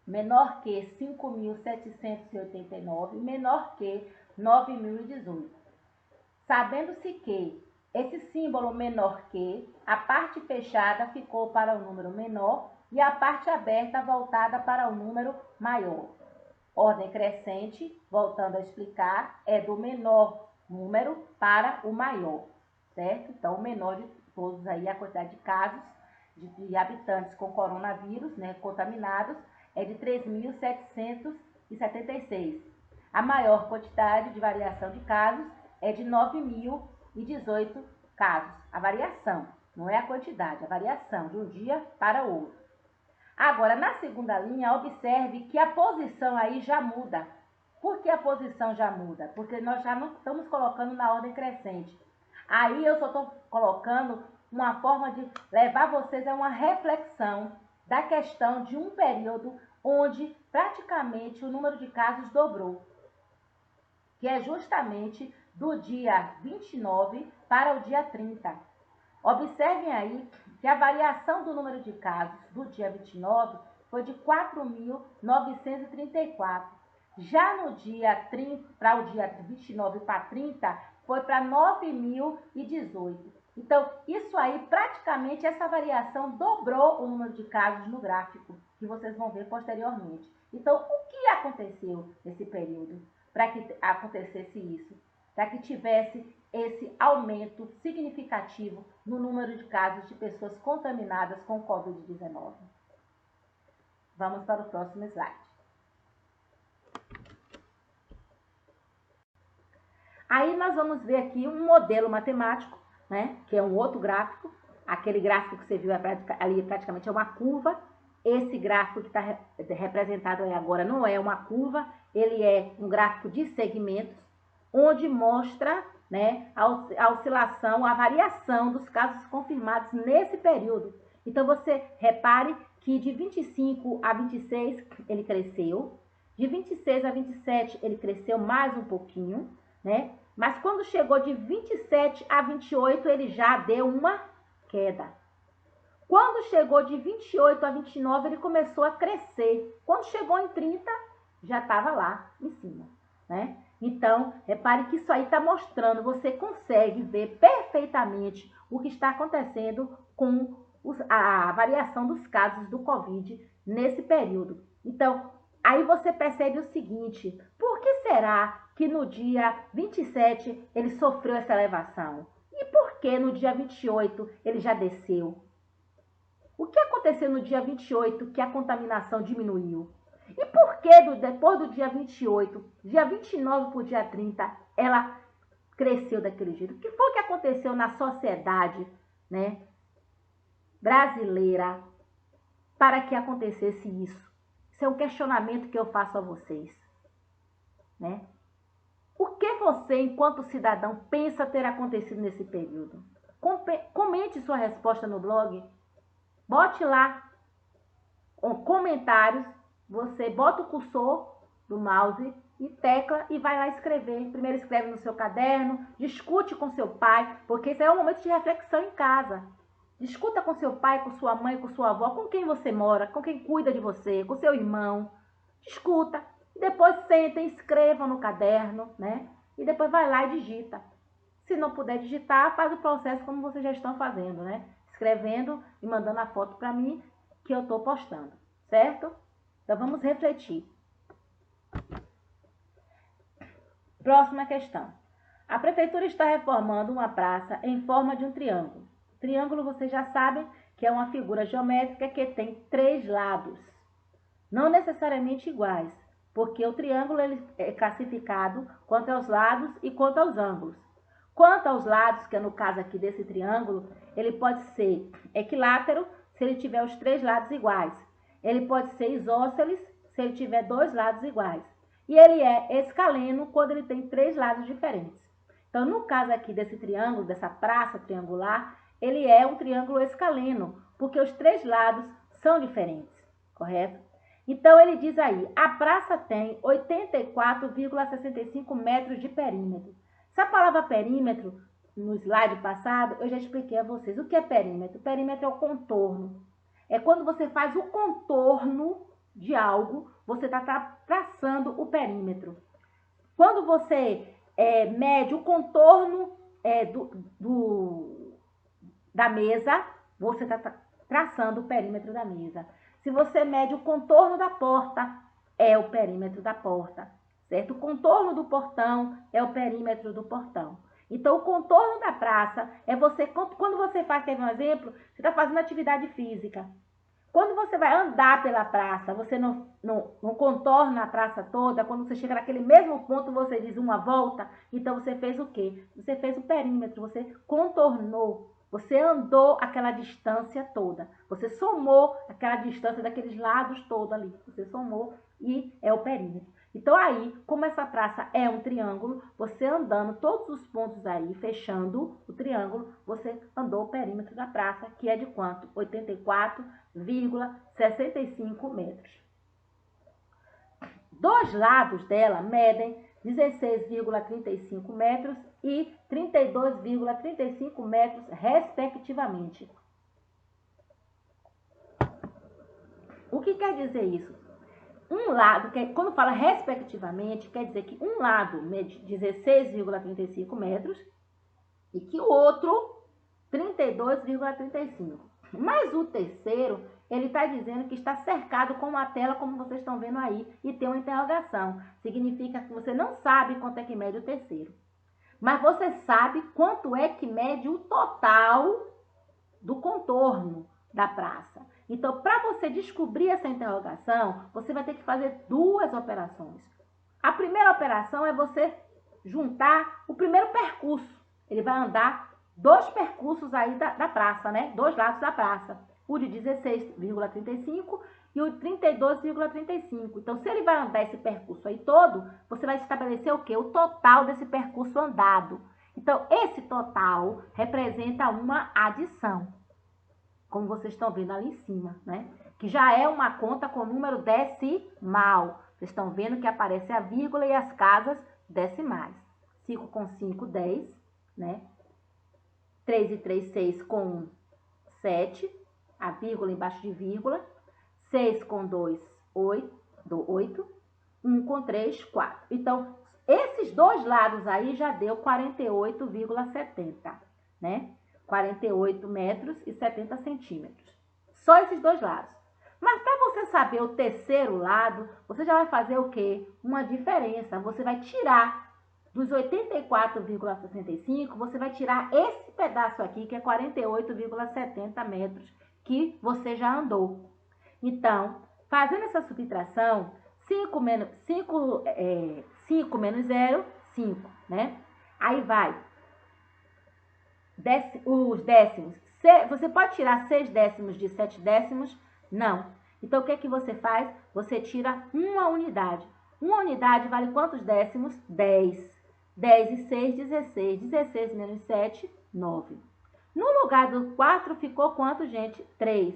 menor que 5.789, menor que 9.018. Sabendo-se que esse símbolo menor que, a parte fechada ficou para o número menor e a parte aberta voltada para o número maior. Ordem crescente, voltando a explicar, é do menor número para o maior, certo? Então, o menor de todos aí, a quantidade de casos de habitantes com coronavírus, né, contaminados, é de 3.776. A maior quantidade de variação de casos é de 9.018 casos. A variação, não é a quantidade, a variação de um dia para o outro. Agora, na segunda linha, observe que a posição aí já muda. Por que a posição já muda? Porque nós já não estamos colocando na ordem crescente. Aí eu só estou colocando uma forma de levar vocês a uma reflexão da questão de um período onde praticamente o número de casos dobrou, que é justamente do dia 29 para o dia 30. Observem aí que a variação do número de casos do dia 29 foi de 4.934. Já no dia 30, para o dia 29 para 30, foi para 9.018. Então, isso aí, praticamente, essa variação dobrou o número de casos no gráfico, que vocês vão ver posteriormente. Então, o que aconteceu nesse período para que acontecesse isso? Para que tivesse esse aumento significativo no número de casos de pessoas contaminadas com Covid-19. Vamos para o próximo slide. Aí nós vamos ver aqui um modelo matemático, né, que é um outro gráfico. Aquele gráfico que você viu ali praticamente é uma curva. Esse gráfico que está representado aí agora não é uma curva, ele é um gráfico de segmentos, onde mostra, né, a oscilação, a variação dos casos confirmados nesse período. Então, você repare que de 25 a 26 ele cresceu, de 26 a 27 ele cresceu mais um pouquinho, né? Mas quando chegou de 27 a 28 ele já deu uma queda. Quando chegou de 28 a 29 ele começou a crescer. Quando chegou em 30 já estava lá em cima, né? Então, repare que isso aí está mostrando, você consegue ver perfeitamente o que está acontecendo com a variação dos casos do Covid nesse período. Então, aí você percebe o seguinte, por que será que no dia 27 ele sofreu essa elevação? E por que no dia 28 ele já desceu? O que aconteceu no dia 28 que a contaminação diminuiu? E por que depois do dia 28, dia 29 para o dia 30, ela cresceu daquele jeito? O que foi que aconteceu na sociedade, né, brasileira para que acontecesse isso? Isso é um questionamento que eu faço a vocês, né? O que você, enquanto cidadão, pensa ter acontecido nesse período? Comente sua resposta no blog. Bote lá comentários você bota o cursor do mouse e tecla e vai lá escrever. Primeiro escreve no seu caderno, discute com seu pai, porque esse é um momento de reflexão em casa. Discuta com seu pai, com sua mãe, com sua avó, com quem você mora, com quem cuida de você, com seu irmão. Discuta. E depois sentem, escrevam no caderno, né? E depois vai lá e digita. Se não puder digitar, faz o processo como vocês já estão fazendo, né? Escrevendo e mandando a foto para mim que eu estou postando, certo? Então vamos refletir. Próxima questão. A prefeitura está reformando uma praça em forma de um triângulo. Triângulo, vocês já sabem que é uma figura geométrica que tem 3 lados, não necessariamente iguais, porque o triângulo ele é classificado quanto aos lados e quanto aos ângulos. Quanto aos lados, que é no caso aqui desse triângulo, ele pode ser equilátero se ele tiver os 3 lados iguais. Ele pode ser isósceles se ele tiver 2 lados iguais. E ele é escaleno quando ele tem 3 lados diferentes. Então, no caso aqui desse triângulo, dessa praça triangular, ele é um triângulo escaleno, porque os 3 lados são diferentes, correto? Então, ele diz aí, a praça tem 84,65 metros de perímetro. Essa palavra perímetro, no slide passado, eu já expliquei a vocês. O que é perímetro? Perímetro é o contorno. É quando você faz o contorno de algo, você está traçando o perímetro. Quando você mede o contorno da mesa, você está traçando o perímetro da mesa. Se você mede o contorno da porta, é o perímetro da porta, certo? O contorno do portão é o perímetro do portão. Então, o contorno da praça é você, quando você faz, quer ver um exemplo? Você está fazendo atividade física. Quando você vai andar pela praça, você não contorna a praça toda, quando você chega naquele mesmo ponto, você diz uma volta, então você fez o quê? Você fez o perímetro, você contornou, você andou aquela distância toda, você somou aquela distância daqueles lados todos ali, você somou e é o perímetro. Então aí, como essa praça é um triângulo, você andando todos os pontos aí, fechando o triângulo, você andou o perímetro da praça, que é de quanto? 84,65 metros. Dos lados dela medem 16,35 metros e 32,35 metros, respectivamente. O que quer dizer isso? Um lado, quando fala respectivamente, quer dizer que um lado mede 16,35 metros e que o outro 32,35. Mas o terceiro, ele está dizendo que está cercado com uma tela, como vocês estão vendo aí, e tem uma interrogação. Significa que você não sabe quanto é que mede o terceiro. Mas você sabe quanto é que mede o total do contorno da praça. Então, para você descobrir essa interrogação, você vai ter que fazer 2 operações. A primeira operação é você juntar o primeiro percurso. Ele vai andar 2 percursos aí da praça, né? 2 lados da praça. O de 16,35 e o de 32,35. Então, se ele vai andar esse percurso aí todo, você vai estabelecer o quê? O total desse percurso andado. Então, esse total representa uma adição, como vocês estão vendo ali em cima, né? Que já é uma conta com número decimal. Vocês estão vendo que aparece a vírgula e as casas decimais. 5 com 5, 10, né? 3 e 3, 6 com 1, 7. A vírgula embaixo de vírgula. 6 com 2, 8. 1 com 3, 4. Então, esses 2 lados aí já deu 48,70, né? 48 metros e 70 centímetros. Só esses 2 lados. Mas para você saber o terceiro lado, você já vai fazer o quê? Uma diferença. Você vai tirar dos 84,65, você vai tirar esse pedaço aqui, que é 48,70 metros, que você já andou. Então, fazendo essa subtração, 5 menos 0, 5, né? Aí vai os décimos. Você pode tirar 6 décimos de 7 décimos? Não. Então, o que é que você faz? Você tira uma unidade. Uma unidade vale quantos décimos? 10. 10 e 6, 16. 16 menos 7, 9. No lugar do 4 ficou quanto, gente? 3.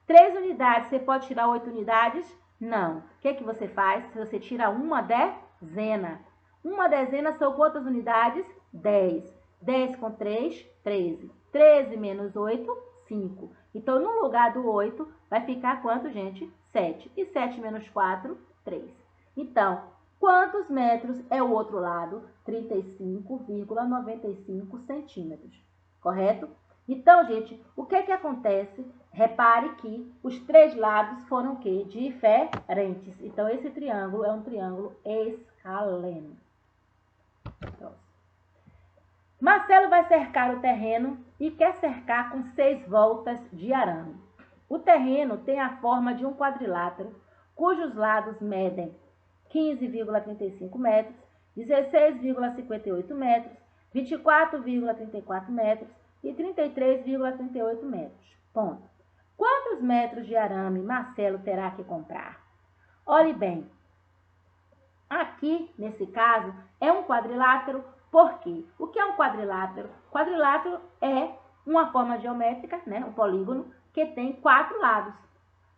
3 unidades. Você pode tirar 8 unidades? Não. O que você faz? Você tira uma dezena. Uma dezena são quantas unidades? 10. 10 com 3, 13. 13 menos 8, 5. Então, no lugar do 8, vai ficar quanto, gente? 7. E 7 menos 4, 3. Então, quantos metros é o outro lado? 35,95 centímetros. Correto? Então, gente, o que acontece? Repare que os três lados foram o quê? Diferentes. Então, esse triângulo é um triângulo escaleno. Próximo. Marcelo vai cercar o terreno e quer cercar com 6 voltas de arame. O terreno tem a forma de um quadrilátero, cujos lados medem 15,35 metros, 16,58 metros, 24,34 metros e 33,38 metros. Ponto. Quantos metros de arame Marcelo terá que comprar? Olhe bem, aqui, nesse caso, é um quadrilátero. Por quê? O que é um quadrilátero? Quadrilátero é uma forma geométrica, né, um polígono, que tem 4 lados.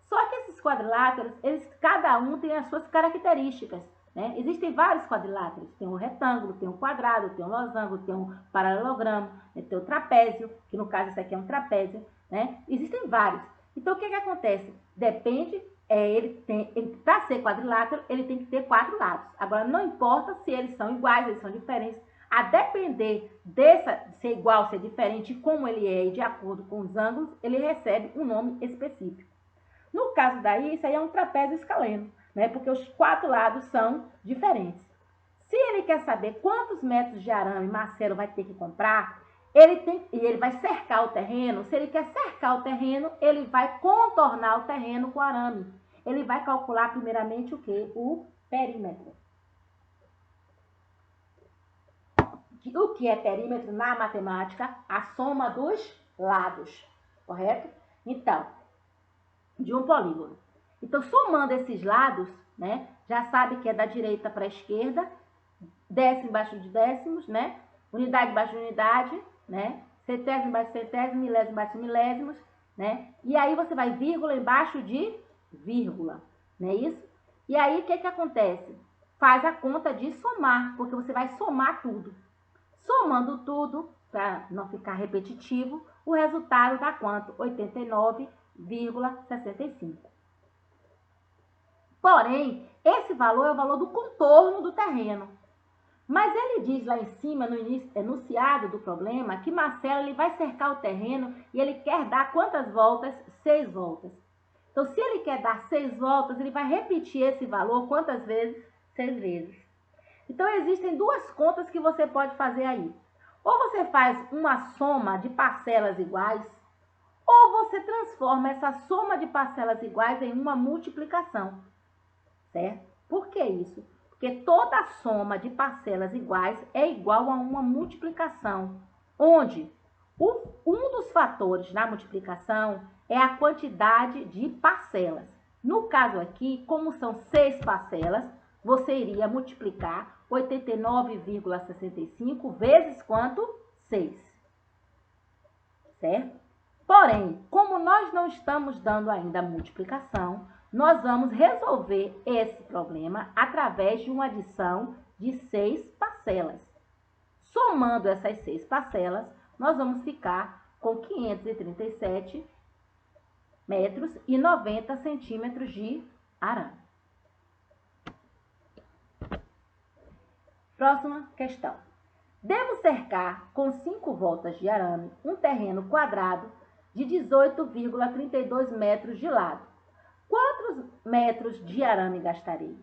Só que esses quadriláteros, cada um tem as suas características. Né? Existem vários quadriláteros. Tem um retângulo, tem um quadrado, tem um losango, tem um paralelogramo, tem um trapézio, que no caso esse aqui é um trapézio. Né? Existem vários. Então, o que acontece? Depende, para ser quadrilátero, ele tem que ter 4 lados. Agora, não importa se eles são iguais, eles são diferentes. A depender de ser igual, ser diferente, como ele é e de acordo com os ângulos, ele recebe um nome específico. No caso daí, isso aí é um trapézio escaleno, né? Porque os 4 lados são diferentes. Se ele quer saber quantos metros de arame Marcelo vai ter que comprar, ele vai cercar o terreno. Se ele quer cercar o terreno, ele vai contornar o terreno com arame. Ele vai calcular primeiramente o quê? O perímetro. O que é perímetro na matemática? A soma dos lados, correto? Então, de um polígono. Então, somando esses lados, né, já sabe que é da direita para a esquerda, décimo embaixo de décimos, né, unidade embaixo de unidade, né, centésimo embaixo de centésimo, milésimo embaixo de milésimos, né, e aí você vai vírgula embaixo de vírgula, não é isso? E aí, o que acontece? Faz a conta de somar, porque você vai somar tudo. Somando tudo, para não ficar repetitivo, o resultado dá quanto? 89,65. Porém, esse valor é o valor do contorno do terreno. Mas ele diz lá em cima, no enunciado do problema, que Marcelo ele vai cercar o terreno e ele quer dar quantas voltas? 6 voltas. Então, se ele quer dar 6 voltas, ele vai repetir esse valor quantas vezes? 6 vezes. Então, existem 2 contas que você pode fazer aí. Ou você faz uma soma de parcelas iguais, ou você transforma essa soma de parcelas iguais em uma multiplicação. Certo? Por que isso? Porque toda soma de parcelas iguais é igual a uma multiplicação, onde um dos fatores na multiplicação é a quantidade de parcelas. No caso aqui, como são 6 parcelas, você iria multiplicar 89,65 vezes quanto? 6. Certo? Porém, como nós não estamos dando ainda a multiplicação, nós vamos resolver esse problema através de uma adição de 6 parcelas. Somando essas 6 parcelas, nós vamos ficar com 537 metros e 90 centímetros de arame. Próxima questão. Devo cercar com 5 voltas de arame um terreno quadrado de 18,32 metros de lado. Quantos metros de arame gastarei?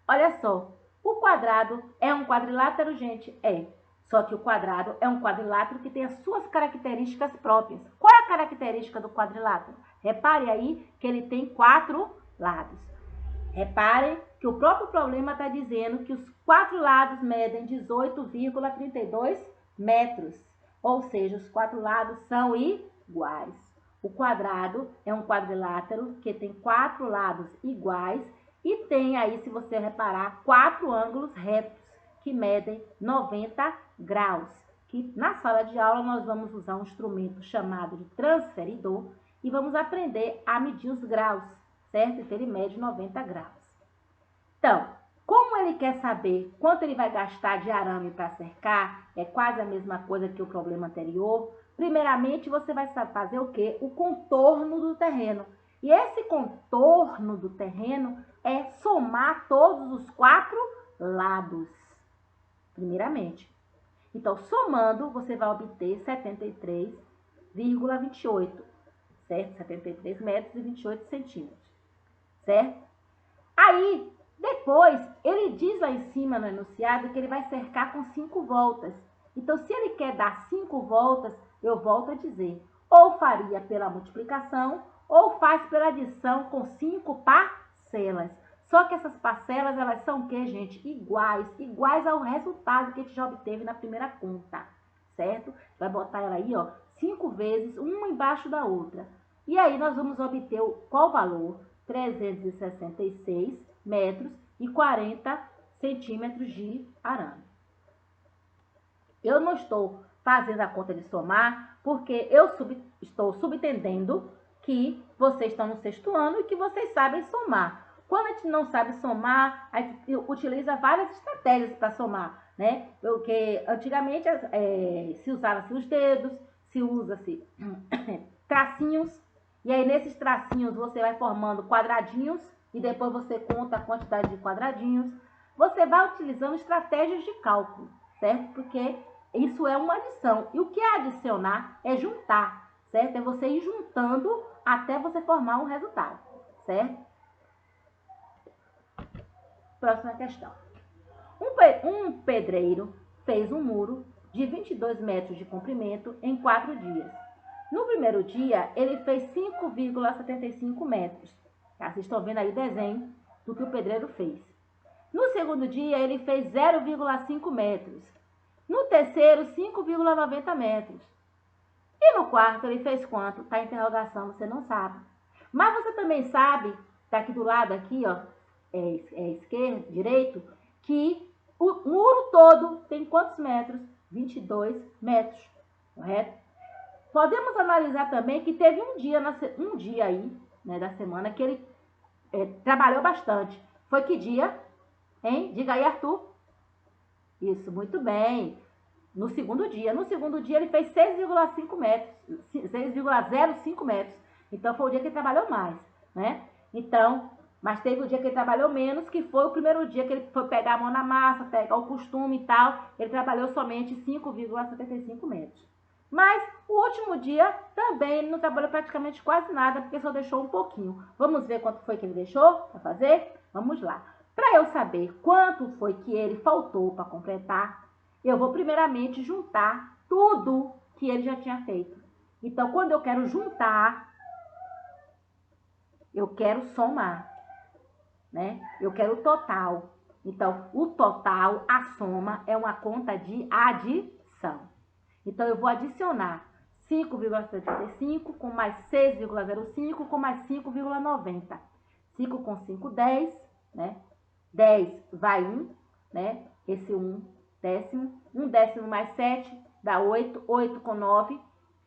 Olha só, o quadrado é um quadrilátero, gente? É. Só que o quadrado é um quadrilátero que tem as suas características próprias. Qual é a característica do quadrilátero? Repare aí que ele tem 4 lados. Repare que o próprio problema está dizendo que os 4 lados medem 18,32 metros. Ou seja, os 4 lados são iguais. O quadrado é um quadrilátero que tem 4 lados iguais e tem aí, se você reparar, 4 ângulos retos que medem 90 graus. Que na sala de aula nós vamos usar um instrumento chamado de transferidor e vamos aprender a medir os graus, certo? Então, ele mede 90 graus. Então, como ele quer saber quanto ele vai gastar de arame para cercar, é quase a mesma coisa que o problema anterior. Primeiramente, você vai fazer o quê? O contorno do terreno. E esse contorno do terreno é somar todos os 4 lados, primeiramente. Então, somando, você vai obter 73,28, certo? 73 metros e 28 centímetros, certo? Aí, depois, ele diz lá em cima no enunciado que ele vai cercar com 5 voltas. Então, se ele quer dar 5 voltas, eu volto a dizer, ou faria pela multiplicação, ou faz pela adição com 5 parcelas. Só que essas parcelas, elas são o quê, gente? Iguais ao resultado que a gente já obteve na primeira conta, certo? Vai botar ela aí, ó, 5 vezes, uma embaixo da outra. E aí, nós vamos obter qual valor? 366 metros e 40 centímetros de arame. Eu não estou fazendo a conta de somar, porque eu estou subentendendo que vocês estão no 6º ano e que vocês sabem somar. Quando a gente não sabe somar, a gente utiliza várias estratégias para somar, né? Porque antigamente se usava-se os dedos, se usa-se tracinhos, e aí nesses tracinhos você vai formando quadradinhos e depois você conta a quantidade de quadradinhos. Você vai utilizando estratégias de cálculo, certo? Porque isso é uma adição. E o que é adicionar é juntar, certo? É você ir juntando até você formar um resultado, certo? Próxima questão. Um pedreiro fez um muro de 22 metros de comprimento em 4 dias. No primeiro dia, ele fez 5,75 metros. Tá? Vocês estão vendo aí o desenho do que o pedreiro fez. No segundo dia, ele fez 0,5 metros. No terceiro, 5,90 metros. E no quarto, ele fez quanto? Tá a interrogação, você não sabe. Mas você também sabe, tá aqui do lado, aqui, ó, esquerdo, direito, que o muro todo tem quantos metros? 22 metros, correto? Podemos analisar também que teve um dia aí, né, da semana, que ele trabalhou bastante. Foi que dia? Hein? Diga aí, Arthur. Isso, muito bem. No segundo dia. No segundo dia, ele fez 6,5 metros. 6,05 metros. Então, foi o dia que ele trabalhou mais, né? Então, mas teve o dia que ele trabalhou menos, que foi o primeiro dia que ele foi pegar a mão na massa, pegar o costume e tal. Ele trabalhou somente 5,75 metros. Mas o último dia também ele não trabalhou praticamente quase nada, porque só deixou um pouquinho. Vamos ver quanto foi que ele deixou para fazer? Vamos lá. Para eu saber quanto foi que ele faltou para completar, eu vou primeiramente juntar tudo que ele já tinha feito. Então, quando eu quero juntar, eu quero somar, né? Eu quero o total. Então, o total, a soma, é uma conta de adição. Então, eu vou adicionar 5,75 com mais 6,05 com mais 5,90. 5 com 5, 10, né? 10 vai 1, né? Esse 1 décimo. 1 décimo mais 7 dá 8. 8 com 9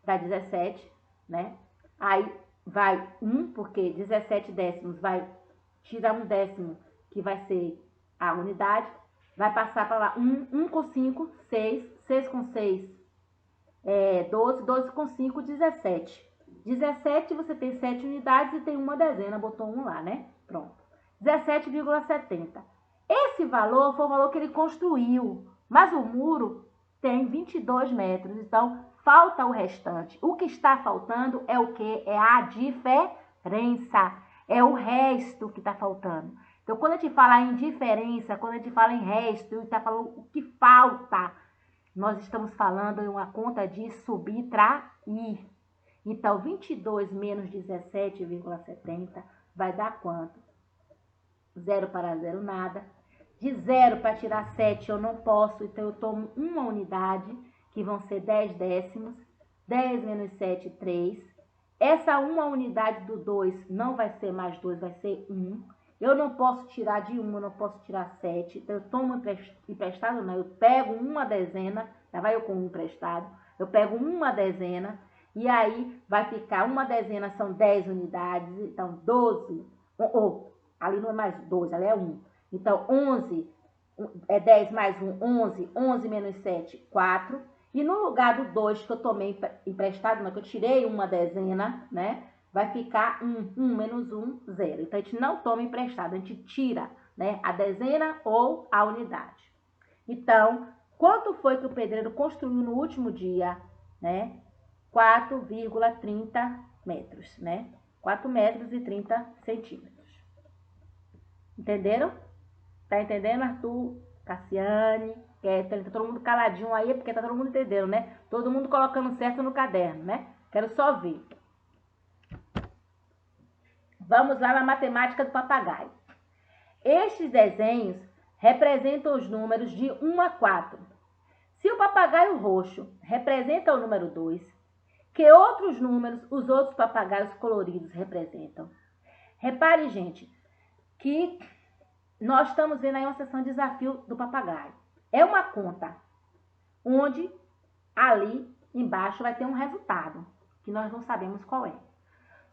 dá 17, né? Aí vai 1, porque 17 décimos vai tirar 1 décimo, que vai ser a unidade. Vai passar para lá 1. 1 com 5, 6. 6 com 6, 12, 12 com 5, 17. 17 você tem 7 unidades e tem uma dezena, botou 1 lá, né? Pronto. 17,70. Esse valor foi o valor que ele construiu, mas o muro tem 22 metros, então falta o restante. O que está faltando é o quê? É a diferença, é o resto que está faltando. Então, quando a gente fala em diferença, quando a gente fala em resto, a gente está falando o que falta. Nós estamos falando em uma conta de subtrair. Então, 22 menos 17,70 vai dar quanto? 0 para 0, nada. De 0 para tirar 7 eu não posso, então eu tomo uma unidade, que vão ser 10 décimos. 10 menos 7, 3. Essa uma unidade do 2 não vai ser mais 2, vai ser 1. Eu não posso tirar de 1, eu não posso tirar 7. Então, eu tomo emprestado, não. Eu pego uma dezena, já vai eu com um emprestado. Eu pego uma dezena, e aí vai ficar, uma dezena são 10 unidades, então 12 Ali não é mais 12, ali é 1. Então, 11 é 10 mais 1, 11. 11 menos 7, 4. E no lugar do 2 que eu tomei emprestado, que eu tirei uma dezena, né? Vai ficar 1. 1 menos 1, 0. Então, a gente não toma emprestado, a gente tira, né, a dezena ou a unidade. Então, quanto foi que o pedreiro construiu no último dia, né? 4,30 metros, né? 4 metros e 30 centímetros. Entenderam? Tá entendendo, Arthur? Cassiane? Tá todo mundo caladinho aí, porque tá todo mundo entendendo, né? Todo mundo colocando certo no caderno, né? Quero só ver. Vamos lá na matemática do papagaio. Estes desenhos representam os números de 1 a 4. Se o papagaio roxo representa o número 2, que outros números os outros papagaios coloridos representam? Repare, gente, que nós estamos vendo aí uma sessão de desafio do papagaio. É uma conta onde ali embaixo vai ter um resultado, que nós não sabemos qual é.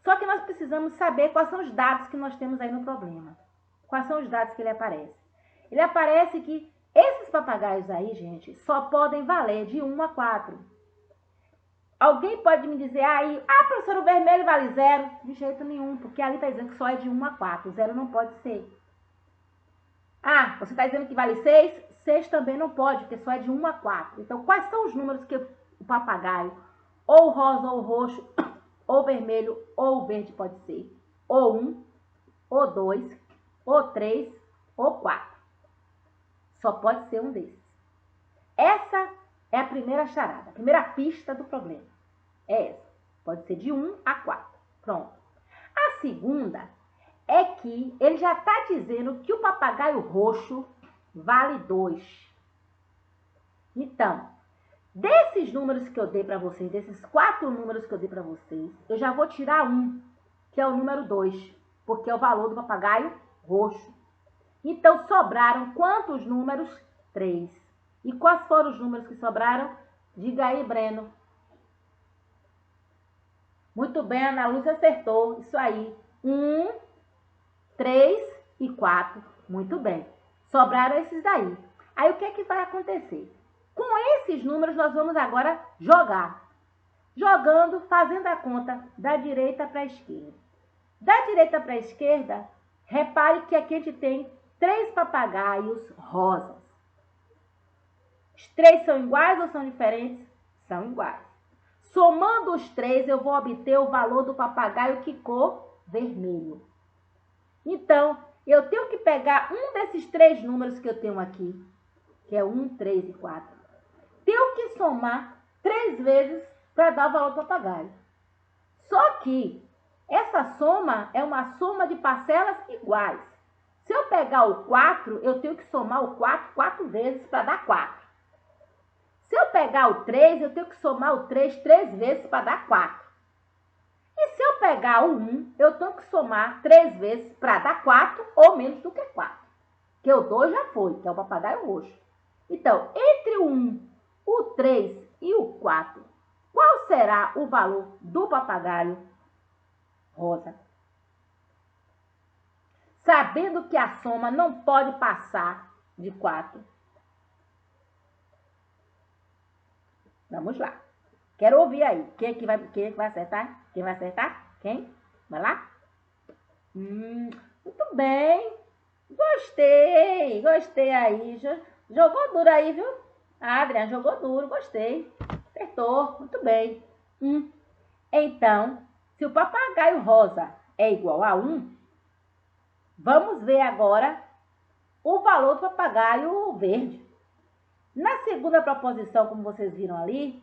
Só que nós precisamos saber quais são os dados que nós temos aí no problema. Quais são os dados que ele aparece? Ele aparece que esses papagaios aí, gente, só podem valer de 1 a 4. Alguém pode me dizer aí, professor, o vermelho vale 0? De jeito nenhum, porque ali está dizendo que só é de 1 a 4. 0 não pode ser. Você está dizendo que vale 6? 6 também não pode, porque só é de 1 a 4. Então, quais são os números que o papagaio, ou rosa, ou roxo, ou vermelho, ou verde pode ser? Ou 1, ou 2, ou 3, ou 4. Só pode ser um desses. Essa é a primeira charada, a primeira pista do problema. É essa. Pode ser de 1 a 4. Pronto. A segunda é que ele já está dizendo que o papagaio roxo vale 2. Então, desses números que eu dei para vocês, desses 4 números que eu dei para vocês, eu já vou tirar 1, que é o número 2, porque é o valor do papagaio roxo. Então, sobraram quantos números? 3. E quais foram os números que sobraram? Diga aí, Breno. Muito bem, Ana Lúcia acertou. Isso aí. 1, 3 e 4. Muito bem. Sobraram esses daí. Aí, o que é que vai acontecer? Com esses números, nós vamos agora jogar. Jogando, fazendo a conta da direita para a esquerda. Da direita para a esquerda, repare que aqui a gente tem 3 papagaios rosas. Os 3 são iguais ou são diferentes? São iguais. Somando os 3, eu vou obter o valor do papagaio que cor vermelho. Então, eu tenho que pegar um desses 3 números que eu tenho aqui, que é 1, 3 e 4. Tenho que somar 3 vezes para dar o valor do papagaio. Só que essa soma é uma soma de parcelas iguais. Se eu pegar o 4, eu tenho que somar o 4 4 vezes para dar 4. Se eu pegar o 3, eu tenho que somar o 3 3 vezes para dar 4. E se eu pegar o 1, eu tenho que somar 3 vezes para dar 4 ou menos do que 4. Que o 2 já foi, que é o papagaio roxo. Então, entre o 1, o 3 e o 4, qual será o valor do papagaio rosa? Sabendo que a soma não pode passar de 4. Vamos lá. Quero ouvir aí. Quem é que vai acertar? Quem vai acertar? Quem? Vai lá? Muito bem. Gostei aí. Jogou duro aí, viu? Adriana, jogou duro, gostei. Acertou, muito bem. Então, se o papagaio rosa é igual a 1, vamos ver agora o valor do papagaio verde. Na segunda proposição, como vocês viram ali,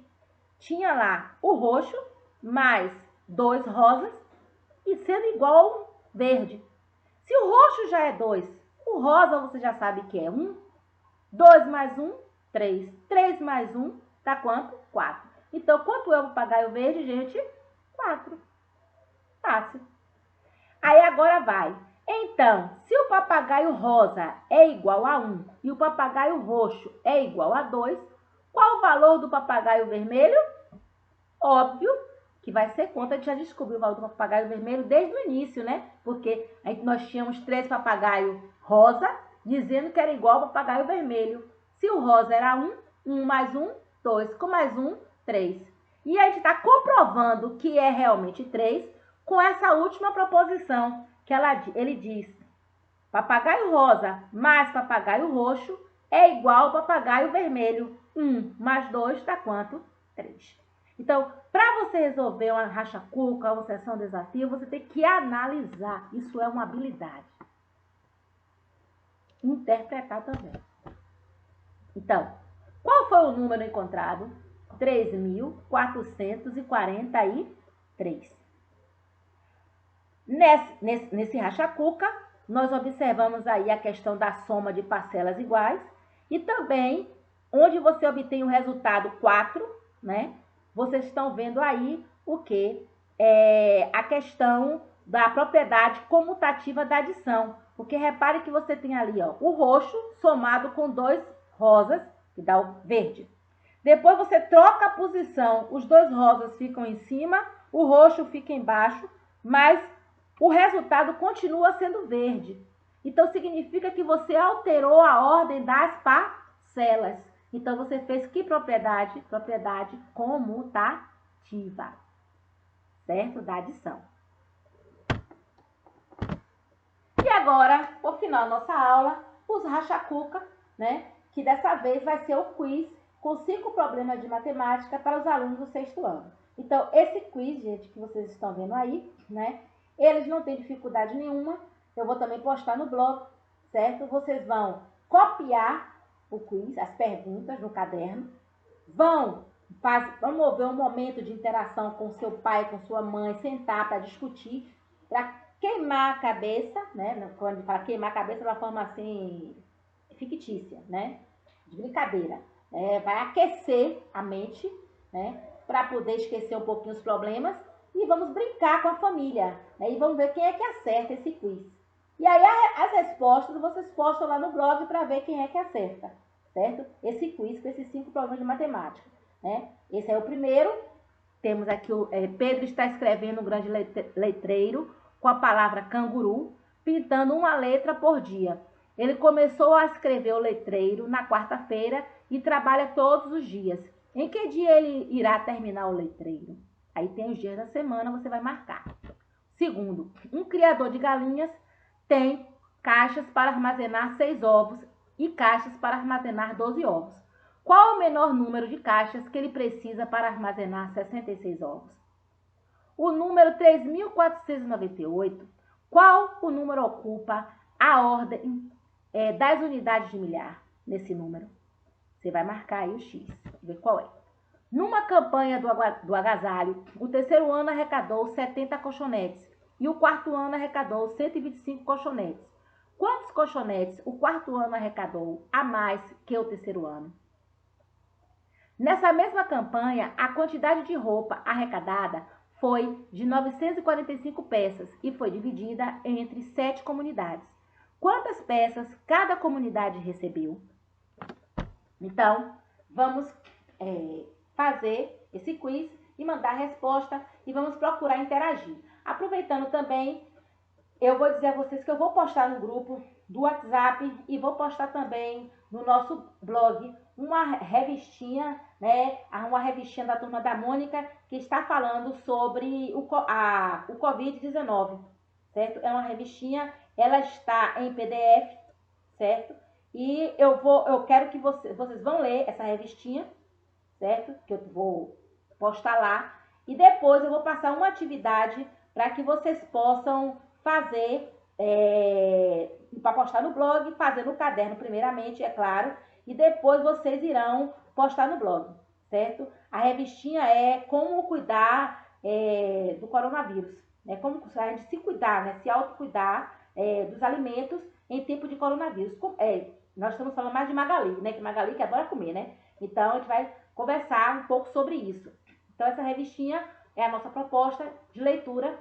tinha lá o roxo mais 2 rosas e sendo igual ao verde. Se o roxo já é 2, o rosa você já sabe que é 1. 2 mais 1, 3. 3 mais 1 dá quanto? 4. Então, quanto é o papagaio verde, gente? 4. Fácil. Aí agora vai. Então, se o papagaio rosa é igual a 1 e o papagaio roxo é igual a 2, qual o valor do papagaio vermelho? Óbvio que vai ser quanto? A gente já descobriu o valor do papagaio vermelho desde o início, né? Porque nós tínhamos 3 papagaios rosa, dizendo que era igual ao papagaio vermelho. Se o rosa era 1, 1 mais 1, 2. Com mais 1, 3. E a gente está comprovando que é realmente 3 com essa última proposição, que ele diz: papagaio rosa mais papagaio roxo é igual ao papagaio vermelho. 1 mais 2 dá quanto? 3. Então, para você resolver uma racha-cuca, uma sessão desafio, você tem que analisar. Isso é uma habilidade. Interpretar também. Então, qual foi o número encontrado? 3.443. Nesse racha-cuca, nós observamos aí a questão da soma de parcelas iguais e também onde você obtém o resultado 4, né? Vocês estão vendo aí o que? A questão da propriedade comutativa da adição. Porque repare que você tem ali, ó, o roxo somado com 2 rosas, que dá o verde. Depois você troca a posição, os 2 rosas ficam em cima, o roxo fica embaixo, mas o resultado continua sendo verde. Então, significa que você alterou a ordem das parcelas. Então, você fez que propriedade? Propriedade comutativa, certo? Da adição. E agora, por final da nossa aula, os racha-cuca, né? Que dessa vez vai ser o quiz com 5 problemas de matemática para os alunos do 6º ano. Então, esse quiz, gente, que vocês estão vendo aí, né? Eles não têm dificuldade nenhuma. Eu vou também postar no blog, certo? Vocês vão copiar o quiz, as perguntas no caderno. Vão mover um momento de interação com seu pai, com sua mãe, sentar para discutir, para queimar a cabeça, né? Quando fala queimar a cabeça, de uma forma assim, fictícia, né? De brincadeira. Vai aquecer a mente, né? Para poder esquecer um pouquinho os problemas. E vamos brincar com a família, né? E vamos ver quem é que acerta esse quiz. E aí as respostas vocês postam lá no blog para ver quem é que acerta, certo? Esse quiz com esses 5 problemas de matemática, né? Esse é o primeiro. Temos aqui Pedro está escrevendo um grande letreiro com a palavra canguru, pintando uma letra por dia. Ele começou a escrever o letreiro na quarta-feira e trabalha todos os dias. Em que dia ele irá terminar o letreiro? Aí tem os dias da semana, você vai marcar. Segundo, um criador de galinhas tem caixas para armazenar 6 ovos e caixas para armazenar 12 ovos. Qual o menor número de caixas que ele precisa para armazenar 66 ovos? O número 3.498, qual o número ocupa a ordem das unidades de milhar nesse número? Você vai marcar aí o X, ver qual é. Numa campanha do agasalho, o 3º ano arrecadou 70 colchonetes e o 4º ano arrecadou 125 colchonetes. Quantos colchonetes o 4º ano arrecadou a mais que o 3º ano? Nessa mesma campanha, a quantidade de roupa arrecadada foi de 945 peças e foi dividida entre 7 comunidades. Quantas peças cada comunidade recebeu? Então, vamos fazer esse quiz e mandar a resposta e vamos procurar interagir. Aproveitando também, eu vou dizer a vocês que eu vou postar no grupo do WhatsApp e vou postar também no nosso blog uma revistinha, né? Uma revistinha da Turma da Mônica que está falando sobre o Covid-19, certo? É uma revistinha, ela está em PDF, certo? E eu quero que vocês vão ler essa revistinha, certo? Que eu vou postar lá. E depois eu vou passar uma atividade para que vocês possam fazer, para postar no blog, fazer no caderno primeiramente, é claro. E depois vocês irão postar no blog, certo? A revistinha é como cuidar do coronavírus. Né? Como a gente se cuidar, né? Se autocuidar dos alimentos em tempo de coronavírus. Nós estamos falando mais de Magali, né? Que Magali que adora comer, né? Então, a gente vai conversar um pouco sobre isso. Então, essa revistinha é a nossa proposta de leitura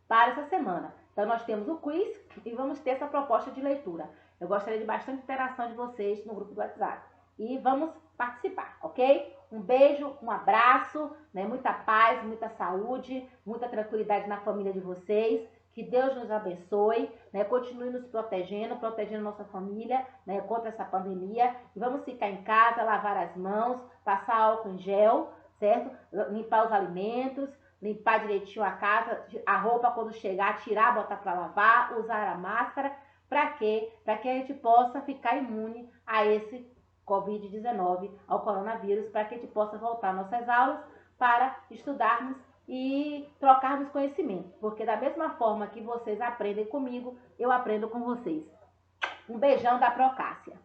para essa semana. Então, nós temos o quiz e vamos ter essa proposta de leitura. Eu gostaria de bastante interação de vocês no grupo do WhatsApp. E vamos participar, ok? Um beijo, um abraço, né? Muita paz, muita saúde, muita tranquilidade na família de vocês. Que Deus nos abençoe, né? Continue nos protegendo, protegendo nossa família, né? Contra essa pandemia. E vamos ficar em casa, lavar as mãos, passar álcool em gel, certo? Limpar os alimentos, limpar direitinho a casa, a roupa quando chegar, tirar, botar para lavar, usar a máscara. Para quê? Para que a gente possa ficar imune a esse Covid-19, ao coronavírus, para que a gente possa voltar às nossas aulas para estudarmos e trocarmos conhecimento. Porque da mesma forma que vocês aprendem comigo, eu aprendo com vocês. Um beijão da Procássia.